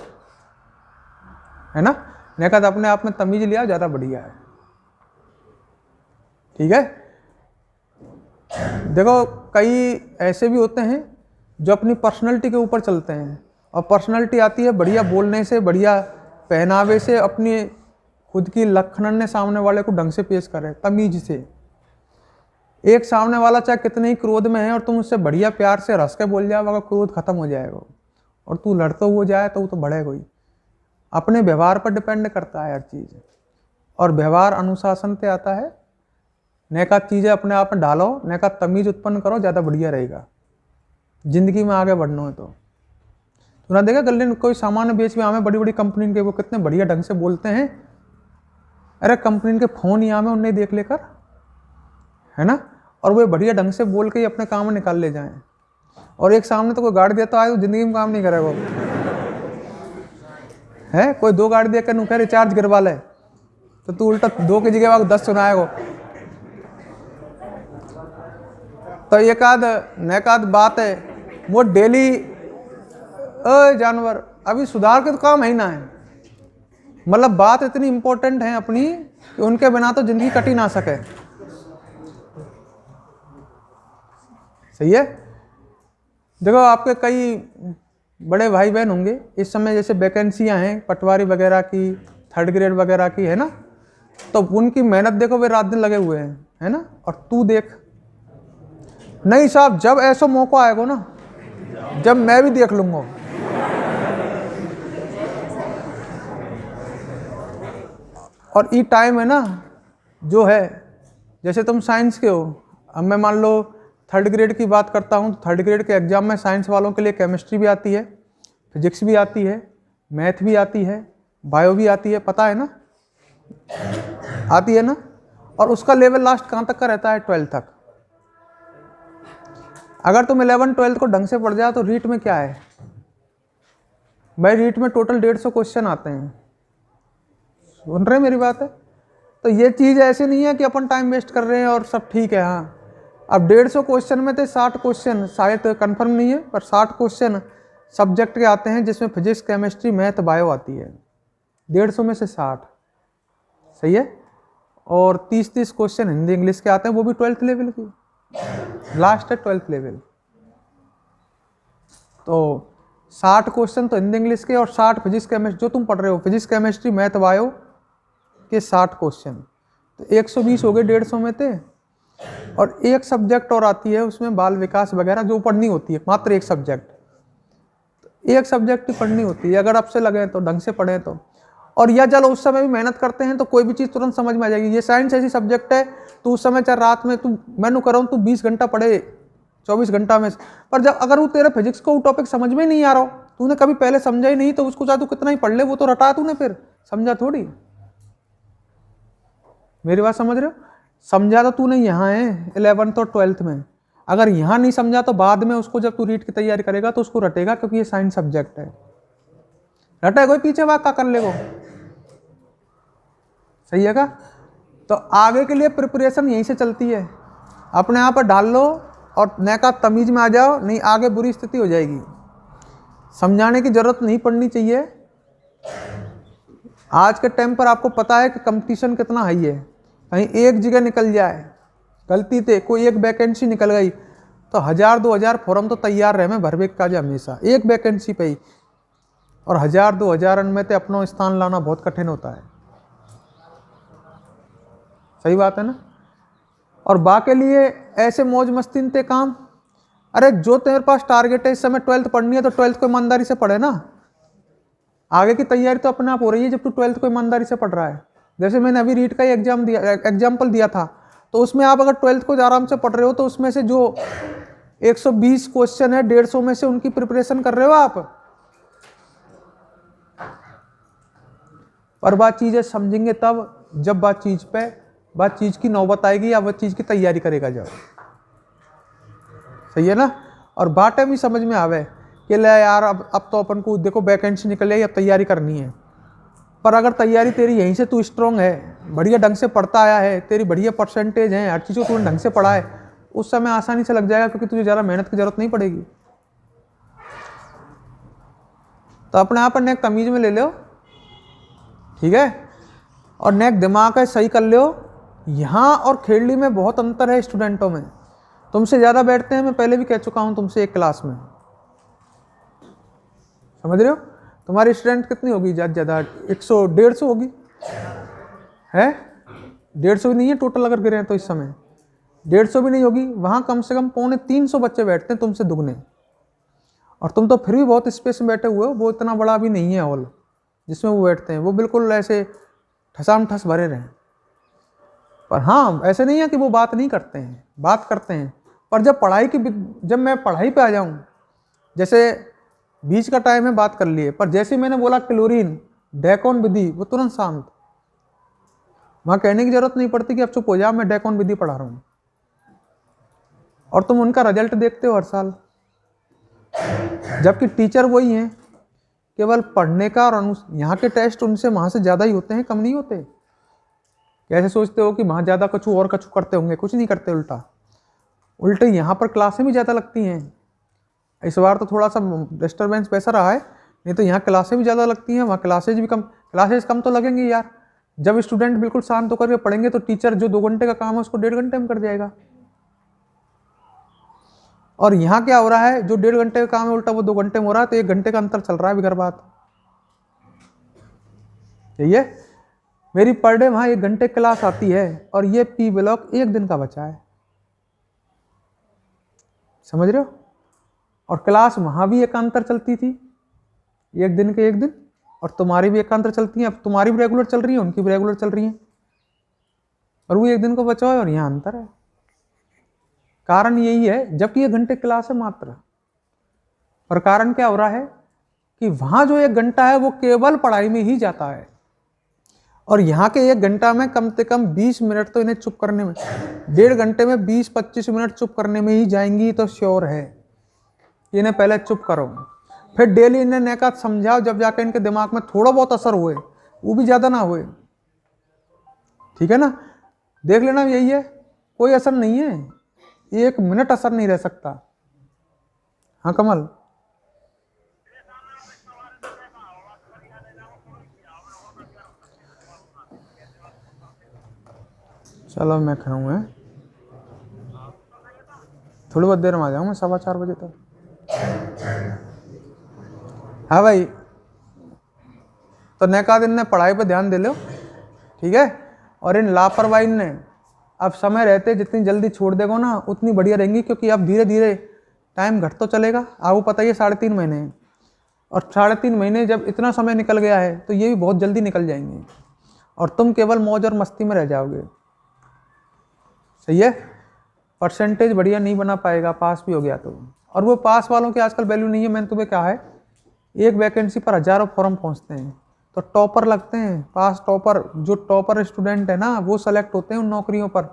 है ना, नेकद अपने आप में तमीज लिया, ज़्यादा बढ़िया है। ठीक है, देखो कई ऐसे भी होते हैं जो अपनी पर्सनैलिटी के ऊपर चलते हैं, और पर्सनैलिटी आती है बढ़िया बोलने से, बढ़िया पहनावे से, अपनी खुद की लखनन ने सामने वाले को ढंग से पेश करे, तमीज से। एक सामने वाला चाहे कितने ही क्रोध में है और तुम उससे बढ़िया प्यार से रस के बोल जाओ, अगर क्रोध खत्म हो जाएगा, और तू लड़ते हो जाए तो वो तो बढ़ेगा ही। अपने व्यवहार पर डिपेंड करता है हर चीज़, और व्यवहार अनुशासन से आता है। नैका चीज़ें अपने आप में डालो, नैका तमीज़ उत्पन्न करो, ज़्यादा बढ़िया रहेगा जिंदगी में आगे बढ़ना है। तो तूने देखा गले में कोई सामान बेच में हमें बड़ी बड़ी कंपनी के, वो कितने बढ़िया ढंग से बोलते हैं, अरे कंपनी के फ़ोन ही हमें उन्हें देख लेकर, है ना, और वो बढ़िया ढंग से बोल के ही अपने काम में निकाल ले जाएं। और एक सामने तो कोई गाड़ी देता है तो ज़िंदगी में काम नहीं करेगा है। कोई दो गाड़ी देकर नुका रिचार्ज करवा ले तो तू उल्टा 2 की जगह 10 सुनाएगा। तो एक आध नैकाद बात है वो डेली जानवर अभी सुधार के तो काम है ना है। मतलब बात इतनी इंपॉर्टेंट है अपनी कि उनके बिना तो जिंदगी कट ही ना सके। सही है। देखो आपके कई बड़े भाई बहन होंगे इस समय, जैसे वैकेंसियां हैं पटवारी वगैरह की, 3rd ग्रेड वगैरह की, है ना, तो उनकी मेहनत देखो, वे रात दिन लगे हुए हैं, है ना। और तू देख, नहीं साहब जब ऐसा मौका आएगा ना, जब मैं भी देख लूंगा। और ये टाइम है ना जो है, जैसे तुम साइंस के हो, अब मैं मान लो 3rd ग्रेड की बात करता हूँ, तो 3rd ग्रेड के एग्जाम में साइंस वालों के लिए केमिस्ट्री भी आती है, फिजिक्स भी आती है, मैथ भी आती है, बायो भी आती है, पता है ना, आती है ना। और उसका लेवल लास्ट कहाँ तक का रहता है? 12th तक। अगर तुम 11 12 को ढंग से पढ़ जाओ तो रीट में क्या है भाई, रीट में टोटल 150 क्वेश्चन आते हैं। सुन रहे मेरी बात है? तो ये चीज़ ऐसी नहीं है कि अपन टाइम वेस्ट कर रहे हैं और सब ठीक है। हाँ, अब 150 क्वेश्चन में थे 60 क्वेश्चन, शायद कंफर्म नहीं है, पर 60 क्वेश्चन सब्जेक्ट के आते हैं, जिसमें फिजिक्स, केमिस्ट्री, मैथ, बायो आती है। 150 में से 60, सही है। और 30-30 क्वेश्चन हिंदी इंग्लिश के आते हैं, वो भी 12th लेवल की, लास्ट है 12th लेवल। तो 60 क्वेश्चन तो हिंदी इंग्लिश के, और 60 फिजिक्स केमिस्ट्री जो तुम पढ़ रहे हो, फिजिक्स केमिस्ट्री मैथ बायो के 60 क्वेश्चन, तो 120 हो गए 150 में थे। और एक सब्जेक्ट और आती है उसमें बाल विकास वगैरह जो पढ़नी होती है, मात्र एक सब्जेक्ट, तो एक सब्जेक्ट ही पढ़नी होती है। अगर आपसे लगे तो ढंग से पढ़ें तो, और या चलो उस समय भी मेहनत करते हैं तो कोई भी चीज़ तुरंत समझ में आ जाएगी। ये साइंस ऐसी सब्जेक्ट है, तो उस समय चाहे रात में तू मैनू करो तू 20 घंटा पढ़े 24 घंटा में, पर जब अगर वो तेरे फिजिक्स को टॉपिक समझ में नहीं आ रहा हो, तूने कभी पहले समझा ही नहीं, तो उसको चाहे तू कितना ही पढ़ ले, वो तो रटा तूने, फिर समझा थोड़ी। मेरी बात समझ रहे हो? समझा तो तूने यहाँ है 11th और 12th में। अगर यहाँ नहीं समझा तो बाद में उसको जब तू रीट की तैयारी करेगा तो उसको रटेगा, क्योंकि ये साइंस सब्जेक्ट है। रटे कोई पीछे वाक का कर लेगो, सही है का? तो आगे के लिए प्रिपरेशन यहीं से चलती है। अपने आप पर डाल लो और नैका तमीज में आ जाओ, नहीं आगे बुरी स्थिति हो जाएगी। समझाने की जरूरत नहीं पड़नी चाहिए। आज के टाइम पर आपको पता है कि कंपटीशन कितना हाई है। कहीं एक जगह निकल जाए गलती से, कोई एक वैकेंसी निकल गई तो 1000-2000 फॉर्म तो तैयार रहे में भरवे का, जो हमेशा एक वैकेंसी पे ही, और 1000-2000 में तो अपना स्थान लाना बहुत कठिन होता है। सही बात है ना? और बाकी लिए ऐसे मौज मस्ती ते काम, अरे जो तेरे पास टारगेट है इस समय 12th पढ़नी है तो 12th को ईमानदारी से पढ़े ना। आगे की तैयारी तो अपने आप हो रही है जब तू 12th को ईमानदारी से पढ़ रहा है। जैसे मैंने अभी रीट का ही एग्जाम्पल दिया था, तो उसमें आप अगर 12th को आराम से पढ़ रहे हो तो उसमें से जो 120 क्वेश्चन है 150 में से उनकी प्रिपरेशन कर रहे हो आप। पर बात चीजें समझेंगे तब जब बात चीज की नौबत आएगी या वह चीज की तैयारी करेगा जब। सही है ना? और बातें भी समझ में आवे कि ले यार अब तो अपन को देखो वैकेंसी निकले, अब तैयारी करनी है। पर अगर तैयारी तेरी यहीं से तू स्ट्रांग है, बढ़िया ढंग से पढ़ता आया है, तेरी बढ़िया परसेंटेज है, हर चीज़ को तूने ढंग से पढ़ा है, उस समय आसानी से लग जाएगा, क्योंकि तुझे ज़्यादा मेहनत की जरूरत नहीं पड़ेगी। तो अपने आप पर नेक तमीज में ले लो, ठीक है? और नेक दिमाग है सही कर लो। यहाँ और खेड़ी में बहुत अंतर है स्टूडेंटों में। तुमसे ज़्यादा बैठते हैं, मैं पहले भी कह चुका हूँ तुमसे एक क्लास में, समझ रहे हो? तुम्हारी स्ट्रेंथ कितनी होगी? ज़्यादा 100-150 होगी, है 150 भी नहीं है टोटल अगर गिरे हैं तो इस समय 150 भी नहीं होगी। वहाँ कम से कम 250-300 बच्चे बैठते हैं तुमसे दुगने, और तुम तो फिर भी बहुत स्पेस में बैठे हुए हो। वो इतना बड़ा भी नहीं है हॉल जिसमें वो बैठते हैं, वो बिल्कुल ऐसे ठसाम ठस भरे रहें। पर हाँ, ऐसे नहीं है कि वो बात नहीं करते हैं, बात करते हैं। पर जब मैं पढ़ाई पे आ जाऊँ, जैसे बीच का टाइम है बात कर लिए, पर जैसे मैंने बोला क्लोरीन डेकोन विधि, वो तुरंत शांत। वहाँ कहने की जरूरत नहीं पड़ती कि अब चुप हो जा, मैं डेकोन विधि पढ़ा रहा हूँ, और तुम उनका रिजल्ट देखते हो हर साल। जबकि टीचर वही हैं, केवल पढ़ने का, और यहाँ के टेस्ट उनसे वहाँ से ज़्यादा ही होते हैं, कम नहीं होते। कैसे सोचते हो कि वहाँ ज़्यादा कछु करते होंगे? कुछ नहीं करते, उल्टे यहाँ पर क्लासें भी ज़्यादा लगती हैं। इस बार तो थोड़ा सा डिस्टर्बेंस वैसा रहा है, नहीं तो यहाँ क्लासें भी ज़्यादा लगती हैं, वहाँ क्लासेज कम तो लगेंगी यार। जब स्टूडेंट बिल्कुल शांत होकर के पढ़ेंगे तो टीचर जो 2 घंटे का काम है उसको 1.5 घंटे में कर जाएगा। और यहाँ क्या हो रहा है, जो 1.5 घंटे का काम है उल्टा वो 2 घंटे में हो रहा है, तो 1 घंटे का अंतर चल रहा है बिगर बात। यही है, मेरी पर डे वहाँ 1 घंटे क्लास आती है, और ये पी ब्लॉक 1 दिन का बचा है, समझ रहे हो? और क्लास वहाँ भी एकांतर चलती थी, 1 दिन के 1 दिन, और तुम्हारी भी एकांतर चलती है। अब तुम्हारी भी रेगुलर चल रही है, उनकी भी रेगुलर चल रही है, और वो 1 दिन को बचा है, और यहाँ अंतर है। कारण यही है, जबकि 1 घंटे क्लास है मात्र, और कारण क्या हो रहा है कि वहाँ जो 1 घंटा है वो केवल पढ़ाई में ही जाता है, और यहाँ के 1 घंटा में कम से कम 20 मिनट तो इन्हें चुप करने में, 1.5 घंटे में 20-25 मिनट चुप करने में ही जाएंगी, तो श्योर है इन्हें पहले चुप करो, फिर डेली इन्हें नैका समझाओ, जब जाकर इनके दिमाग में थोड़ा बहुत असर हुए, वो भी ज़्यादा ना हुए, ठीक है ना? देख लेना, यही है, कोई असर नहीं है, 1 मिनट असर नहीं रह सकता। हाँ कमल, चलो मैं खाऊँ, है थोड़ी बहुत देर में आ जाऊँ मैं, 4:15 बजे तक। हाँ भाई, तो नैका दिन ने पढ़ाई पे ध्यान दे लो, ठीक है? और इन लापरवाही ने अब समय रहते जितनी जल्दी छोड़ देगा ना उतनी बढ़िया रहेंगी, क्योंकि अब धीरे धीरे टाइम घट तो चलेगा। आपको पता ही है 3.5 महीने हैं, और 3.5 महीने जब इतना समय निकल गया है तो ये भी बहुत जल्दी निकल जाएंगे, और तुम केवल मौज और मस्ती में रह जाओगे। सही है? परसेंटेज बढ़िया नहीं बना पाएगा, पास भी हो गया तो। और वो पास वालों की आजकल वैल्यू नहीं है। मैंने तुम्हें कहा है, एक वैकेंसी पर हज़ारों फॉर्म पहुंचते हैं, तो टॉपर लगते हैं, पास टॉपर, जो टॉपर स्टूडेंट है ना वो सेलेक्ट होते हैं उन नौकरियों पर।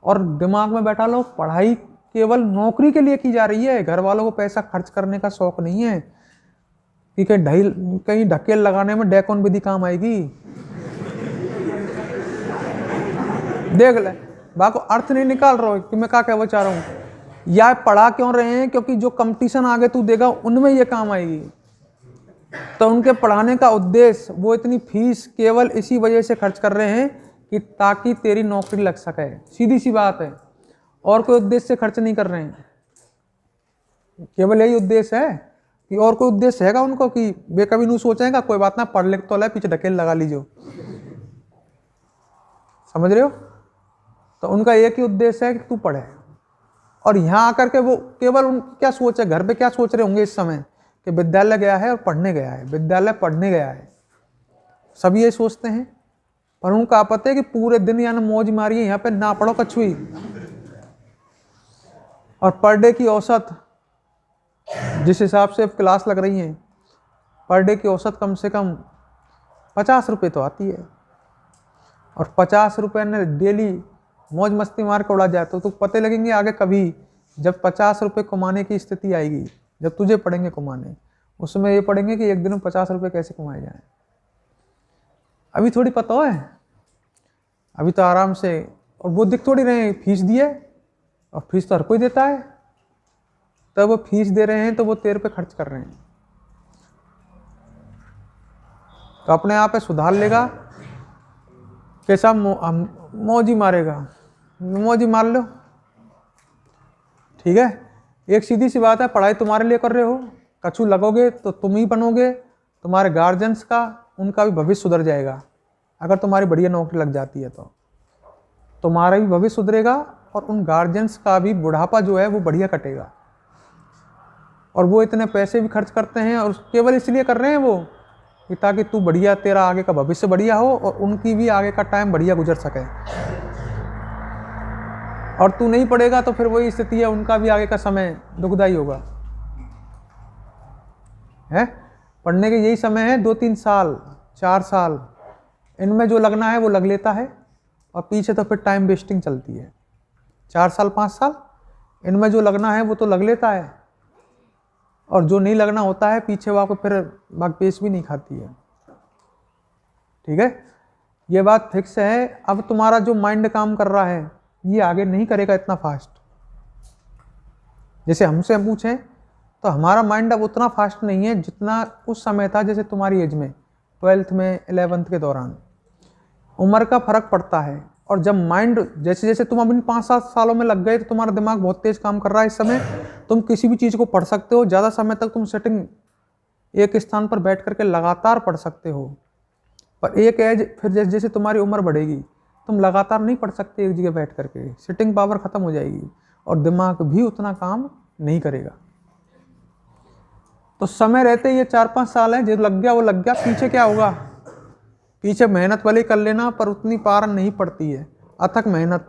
और दिमाग में बैठा लो, पढ़ाई केवल नौकरी के लिए की जा रही है। घर वालों को पैसा खर्च करने का शौक नहीं है कि कहीं ढकेल लगाने में डेकोन विधि काम आएगी। देख ले, बाको अर्थ नहीं निकाल रहा कि मैं क्या कहना चाह रहा हूँ। या पढ़ा क्यों रहे हैं? क्योंकि जो कंपटीशन आगे तू देगा उनमें ये काम आएगी। तो उनके पढ़ाने का उद्देश्य, वो इतनी फीस केवल इसी वजह से खर्च कर रहे हैं कि ताकि तेरी नौकरी लग सके। सीधी सी बात है, और कोई उद्देश्य से खर्च नहीं कर रहे हैं। केवल यही उद्देश्य है कि और कोई उद्देश्य हैगा उनको कि वे कभी नहीं सोचेगा कोई बात ना पढ़ लिख तो ले, पीछे ढकेल लगा लीजिए। समझ रहे हो? तो उनका एक ही उद्देश्य है कि तू पढ़े। और यहाँ आकर के वो केवल उन क्या सोच है, घर पे क्या सोच रहे होंगे इस समय कि विद्यालय गया है और पढ़ने गया है, विद्यालय पढ़ने गया है, सब ये सोचते हैं। पर उनका पता है कि पूरे दिन यहाँ मौज मारी है, यहाँ पे ना पढ़ो कछु ही। और पर डे की औसत जिस हिसाब से क्लास लग रही है, पर डे की औसत कम से कम 50 रुपये तो आती है। और 50 रुपये ने डेली मौज मस्ती मार के उड़ा जाए तो पते लगेंगे आगे कभी, जब 50 रुपये कमाने की स्थिति आएगी, जब तुझे पड़ेंगे कमाने, उसमें ये पढ़ेंगे कि एक दिन में 50 रुपये कैसे कमाए जाएं। अभी थोड़ी पता है, अभी तो आराम से, और वो दिख थोड़ी रहे फीस दिए, और फीस तो हर कोई देता है। तब वो फीस दे रहे हैं तो वो तेरे पे खर्च कर रहे हैं। तो अपने आप पे सुधार लेगा, कैसा मौज ही मारेगा, मौज ही मार लो। ठीक है, एक सीधी सी बात है, पढ़ाई तुम्हारे लिए कर रहे हो, कछु लगोगे तो तुम ही बनोगे, तुम्हारे गार्जियंस का, उनका भी भविष्य सुधर जाएगा। अगर तुम्हारी बढ़िया नौकरी लग जाती है तो तुम्हारा भी भविष्य सुधरेगा, और उन गार्जियंस का भी बुढ़ापा जो है वो बढ़िया कटेगा। और वो इतने पैसे भी खर्च करते हैं और केवल इसलिए कर रहे हैं वो कि ताकि तू बढ़िया, तेरा आगे का भविष्य बढ़िया हो और उनकी भी आगे का टाइम बढ़िया गुजर सके। और तू नहीं पढ़ेगा तो फिर वही स्थिति है, उनका भी आगे का समय दुखदाई होगा। है पढ़ने के यही समय है, 2-3 साल 4 साल, इनमें जो लगना है वो लग लेता है, और पीछे तो फिर टाइम वेस्टिंग चलती है। 4 साल 5 साल इनमें जो लगना है वो तो लग लेता है, और जो नहीं लगना होता है पीछे वो आपको फिर बागपेश भी नहीं खाती है। ठीक है, ये बात फिक्स है। अब तुम्हारा जो माइंड काम कर रहा है ये आगे नहीं करेगा इतना फास्ट। जैसे हमसे हम पूछें तो हमारा माइंड अब उतना फास्ट नहीं है जितना उस समय था, जैसे तुम्हारी एज में 12th में 11th के दौरान। उम्र का फर्क पड़ता है, और जब माइंड जैसे जैसे तुम अभी 5-7 सालों में लग गए तो तुम्हारा दिमाग बहुत तेज काम कर रहा है। इस समय तुम किसी भी चीज़ को पढ़ सकते हो, ज़्यादा समय तक तुम सिटिंग एक स्थान पर बैठ करके लगातार पढ़ सकते हो। पर एक एज फिर जैसे जैसे तुम्हारी उम्र बढ़ेगी तुम लगातार नहीं पढ़ सकते एक जगह बैठ करके, सिटिंग पावर ख़त्म हो जाएगी और दिमाग भी उतना काम नहीं करेगा। तो समय रहते ये 4-5 साल है, जो लग गया वो लग गया। पीछे क्या होगा, पीछे मेहनत वाले कर लेना, पर उतनी पार नहीं पड़ती है, अथक मेहनत,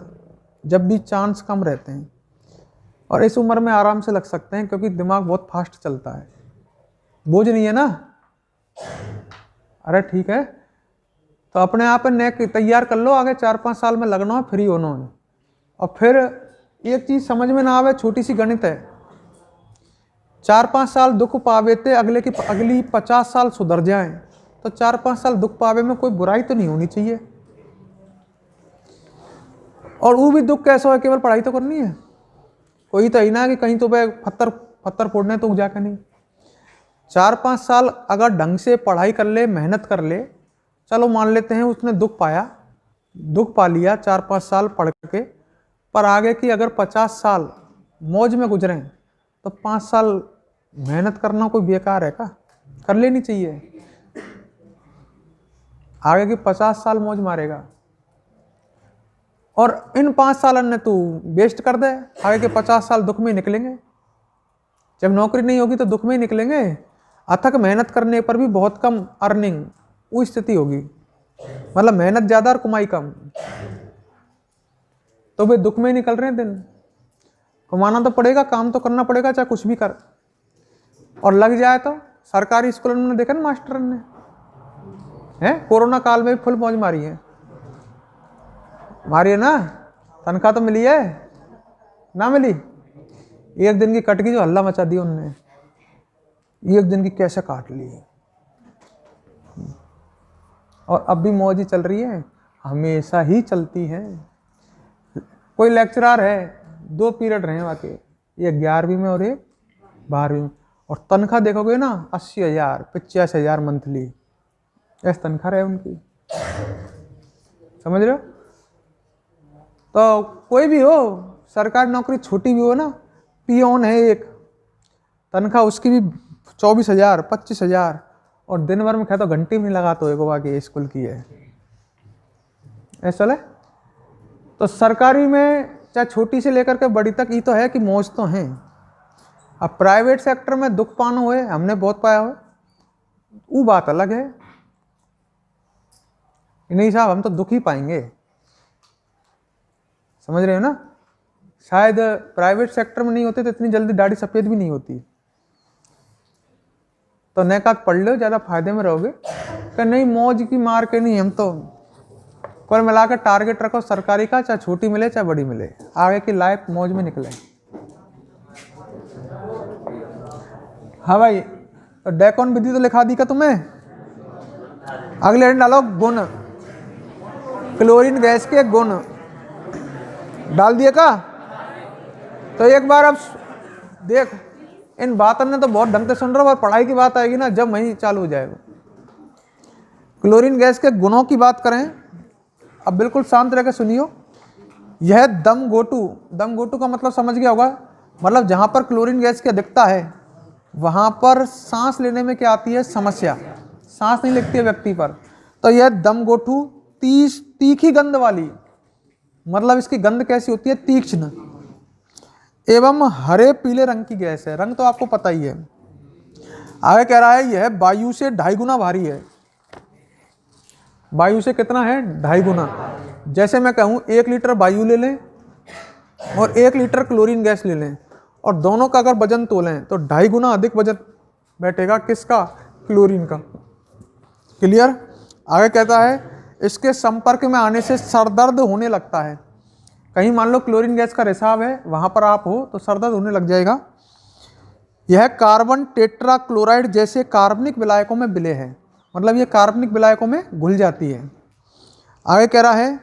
जब भी चांस कम रहते हैं। और इस उम्र में आराम से लग सकते हैं क्योंकि दिमाग बहुत फास्ट चलता है, बोझ नहीं है ना। अरे ठीक है, तो अपने आप नेक तैयार कर लो, आगे 4-5 साल में लगना है, फ्री होना है। और फिर एक चीज़ समझ में ना आवे, छोटी सी गणित है, 4-5 साल दुख पावे थे, अगली 50 साल सुधर जाएं, तो 4-5 साल दुख पावे में कोई बुराई तो नहीं होनी चाहिए। और वो भी दुख कैसा है, केवल पढ़ाई तो करनी है, कोई तो ही ना कि कहीं तो वह पत्थर फोड़ने तो जाकर नहीं। 4-5 साल अगर ढंग से पढ़ाई कर ले, मेहनत कर ले, चलो मान लेते हैं उसने दुख पा लिया 4-5 साल पढ़ के, पर आगे की अगर 50 साल मौज में गुजरें तो 5 साल मेहनत करना कोई बेकार है क्या? कर लेनी चाहिए। आगे की 50 साल मौज मारेगा, और इन 5 साल ने तू वेस्ट कर दे, आगे के 50 साल दुख में निकलेंगे। जब नौकरी नहीं होगी तो दुख में ही निकलेंगे। अथक मेहनत करने पर भी बहुत कम अर्निंग, वो स्थिति होगी, मतलब मेहनत ज़्यादा और कमाई कम, तो वे दुख में ही निकल रहे हैं दिन। कमाना तो पड़ेगा, काम तो करना पड़ेगा, चाहे कुछ भी कर। और लग जाए तो सरकारी स्कूलों में देखा ना मास्टर ने, हैं कोरोना काल में भी फुल मौज मारी है ना, तनख्वाह तो मिली है ना, मिली एक दिन की कट की जो हल्ला मचा दी उनने, एक दिन की कैसे काट ली। और अब भी मौज ही चल रही है, हमेशा ही चलती है। कोई लेक्चरर है, 2 पीरियड रहे वाके, एक 11वीं में और एक 12वीं में, और तनख्वाह देखोगे ना 80,000 85,000 मंथली, ऐसी तनख्वाह रहे उनकी, समझ रहे हो। तो कोई भी हो, सरकारी नौकरी छोटी भी हो ना, पियोन है एक, तनख्वाह उसकी भी 24,000 25,000, और दिन भर में कह तो घंटी भी नहीं लगा तो एक बाकी स्कूल की है, ऐसा है। तो सरकारी में चाहे छोटी से लेकर के बड़ी तक ये तो है कि मौज तो हैं। अब प्राइवेट सेक्टर में दुख पाना हुए, हमने बहुत पाया हुआ, वो बात अलग है। नहीं साहब, हम तो दुख ही पाएंगे, समझ रहे हो ना। शायद प्राइवेट सेक्टर में नहीं होते तो इतनी जल्दी दाढ़ी सफ़ेद भी नहीं होती। तो नेकात पढ़ लो, ज़्यादा फायदे में रहोगे। कि नहीं मौज की मार के नहीं, हम तो कुल मिलाकर टारगेट रखो सरकारी का, चाहे छोटी मिले चाहे बड़ी मिले, आगे की लाइफ मौज में निकले। हाँ भाई, तो डेकोन विधि तो लिखा दी का तुम्हें। अगले लाइन डालो गुण, क्लोरीन गैस के गुण डाल दिए का। तो एक बार अब देख, इन बातों ने तो बहुत ढंग से सुन रहा हो, और पढ़ाई की बात आएगी ना जब वहीं चालू हो जाएगा। क्लोरीन गैस के गुणों की बात करें, अब बिल्कुल शांत रह के सुनियो। यह दम गोटू का मतलब समझ गया होगा, मतलब जहां पर क्लोरीन गैस की अधिकता है वहां पर सांस लेने में क्या आती है समस्या, सांस नहीं लगती है व्यक्ति पर। तो यह दम गोटू तीखी गंध वाली, मतलब इसकी गंध कैसी होती है, तीक्ष्ण एवं हरे पीले रंग की गैस है। रंग तो आपको पता ही है। आगे कह रहा है यह वायु से 2.5 गुना भारी है। वायु से कितना है, 2.5 गुना। जैसे मैं कहूँ 1 लीटर वायु ले लें और 1 लीटर क्लोरीन गैस ले लें, और दोनों का अगर वजन तोलें तो 2.5 गुना अधिक वजन बैठेगा किसका, क्लोरीन का। क्लियर। आगे कहता है इसके संपर्क में आने से सरदर्द होने लगता है। कहीं मान लो क्लोरीन गैस का रिसाव है, वहां पर आप हो तो सरदर्द होने लग जाएगा। यह कार्बन टेट्रा क्लोराइड जैसे कार्बनिक विलायकों में विलय है, मतलब ये कार्बनिक विलायकों में घुल जाती है। आगे कह रहा है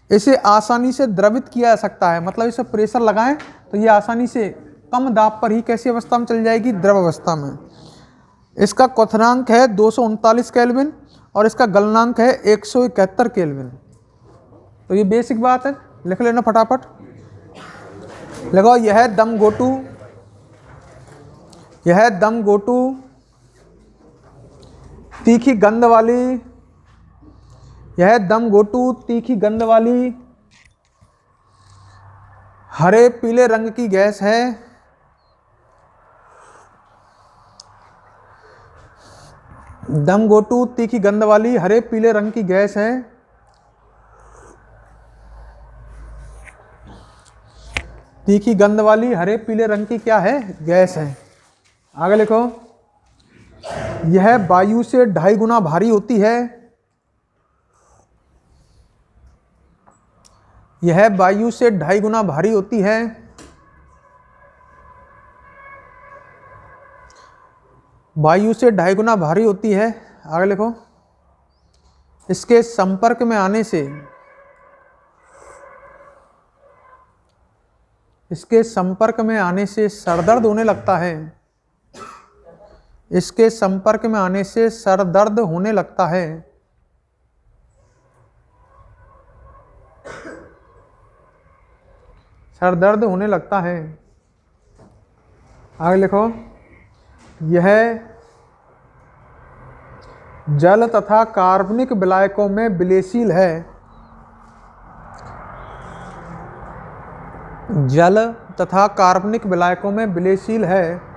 इसे आसानी से द्रवित किया जा सकता है, मतलब इसे प्रेशर लगाएं तो ये आसानी से कम दाब पर ही कैसी अवस्था में चल जाएगी, द्रव अवस्था में। इसका क्वथनांक है 239 केल्विन और इसका गलनांक है 171 केल्विन। तो ये बेसिक बात है, लिख लेना फटाफट। लगाओ यह दम गोटू तीखी गंध वाली, यह दम गोटू तीखी गंध वाली हरे पीले रंग की गैस है। दम गोटू तीखी गंध वाली हरे पीले रंग की गैस है। तीखी गंध वाली हरे पीले रंग की क्या है, गैस है। आगे लिखो यह वायु से 2.5 गुना भारी होती है। यह वायु से 2.5 गुना भारी होती है। वायु से 2.5 गुना भारी होती है। आगे लिखो इसके संपर्क में आने से, इसके संपर्क में आने से सरदर्द होने लगता है। इसके संपर्क में आने से सरदर्द होने लगता है। सरदर्द होने लगता है। आगे लिखो यह जल तथा कार्बनिक विलायकों में विलयशील है। जल तथा कार्बनिक विलायकों में विलयशील है।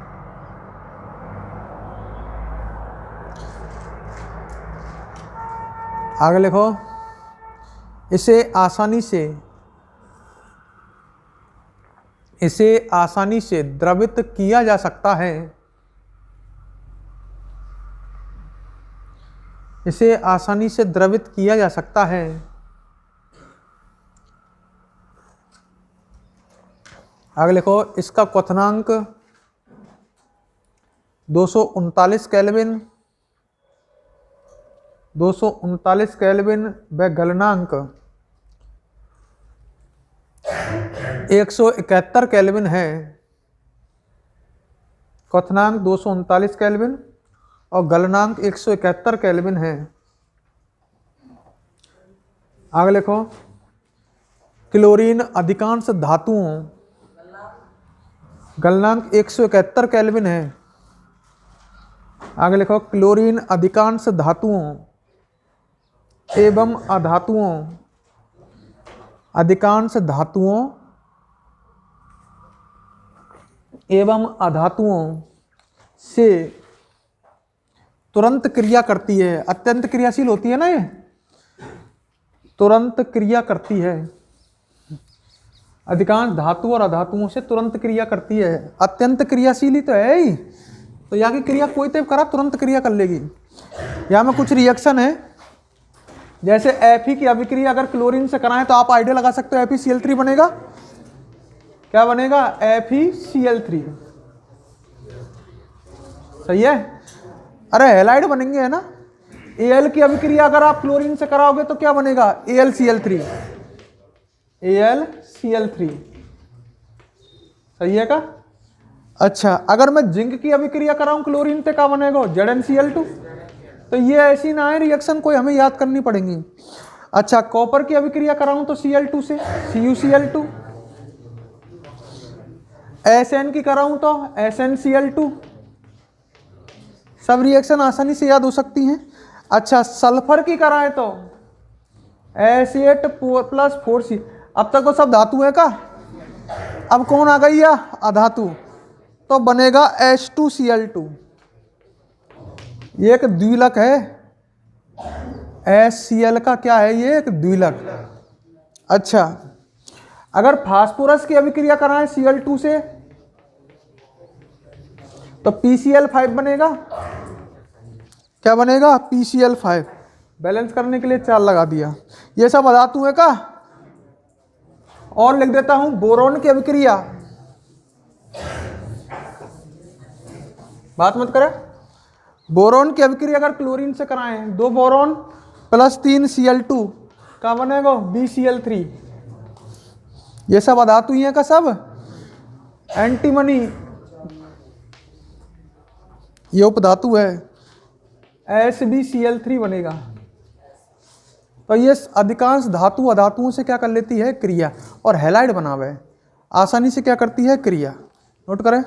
आगे लिखो इसे आसानी से द्रवित किया जा सकता है। इसे आसानी से द्रवित किया जा सकता है। आगे लिखो, इसका क्वथनांक 239 केल्विन, 239 केल्विन व गलनांक 171 केल्विन है। क्वथनांक 239 केल्विन और गलनांक 171 केल्विन है। आगे लिखो, क्लोरीन अधिकांश धातुओं, गलनांक 171 केल्विन है। आगे लिखो, क्लोरीन अधिकांश धातुओं एवं अधातुओं, अधिकांश धातुओं एवं अधातुओं से तुरंत क्रिया करती है। अत्यंत क्रियाशील होती है ना ये, तुरंत क्रिया करती है। अधिकांश धातु और अधातुओं से तुरंत क्रिया करती है। अत्यंत क्रियाशील ही तो है ही, तो यहाँ की क्रिया कोई तो करा तुरंत क्रिया कर लेगी। यहाँ में कुछ रिएक्शन है, जैसे Fe की अभिक्रिया अगर क्लोरीन से कराएं तो आप आइडिया लगा सकते हो, FeCl3 बनेगा। क्या बनेगा? FeCl3। सही है। अरे हैलाइड बनेंगे है ना। Al की अभिक्रिया अगर आप क्लोरीन से कराओगे तो क्या बनेगा? AlCl3। AlCl3 सही है का? अच्छा, अगर मैं जिंक की अभिक्रिया कराऊं क्लोरीन से क्या बनेगा? ZnCl2। तो ये ऐसी ना है रिएक्शन, कोई हमें याद करनी पड़ेंगी। अच्छा, कॉपर की अभिक्रिया कराऊं तो Cl2 से CuCl2, Sn की कराऊं तो SnCl2। सब रिएक्शन आसानी से याद हो सकती हैं। अच्छा, सल्फर की कराएं तो S8+4C। अब तक तो सब धातु है का, अब कौन आ गई या अधातु, तो बनेगा H2Cl2। ये एक द्विलक है, HCl का क्या है, ये एक द्विलक। अच्छा, अगर फास्फोरस की अभिक्रिया कराएं Cl2 से तो PCl5 बनेगा। क्या बनेगा? PCl5। बैलेंस करने के लिए 4 लगा दिया। ये सब अधातु है का। और लिख देता हूं बोरोन की अभिक्रिया, बात मत करे। बोरोन की अभिक्रिया अगर क्लोरीन से कराएं, 2 बोरोन प्लस 3 Cl2 का बनेगा BCl3। ये सब अधातु ही है का सब। एंटीमनी ये उपधातु है, SbCl3 बनेगा। तो ये अधिकांश धातु अधातुओं से क्या कर लेती है? क्रिया। और हैलाइड बनावे आसानी से क्या करती है? क्रिया। नोट करें।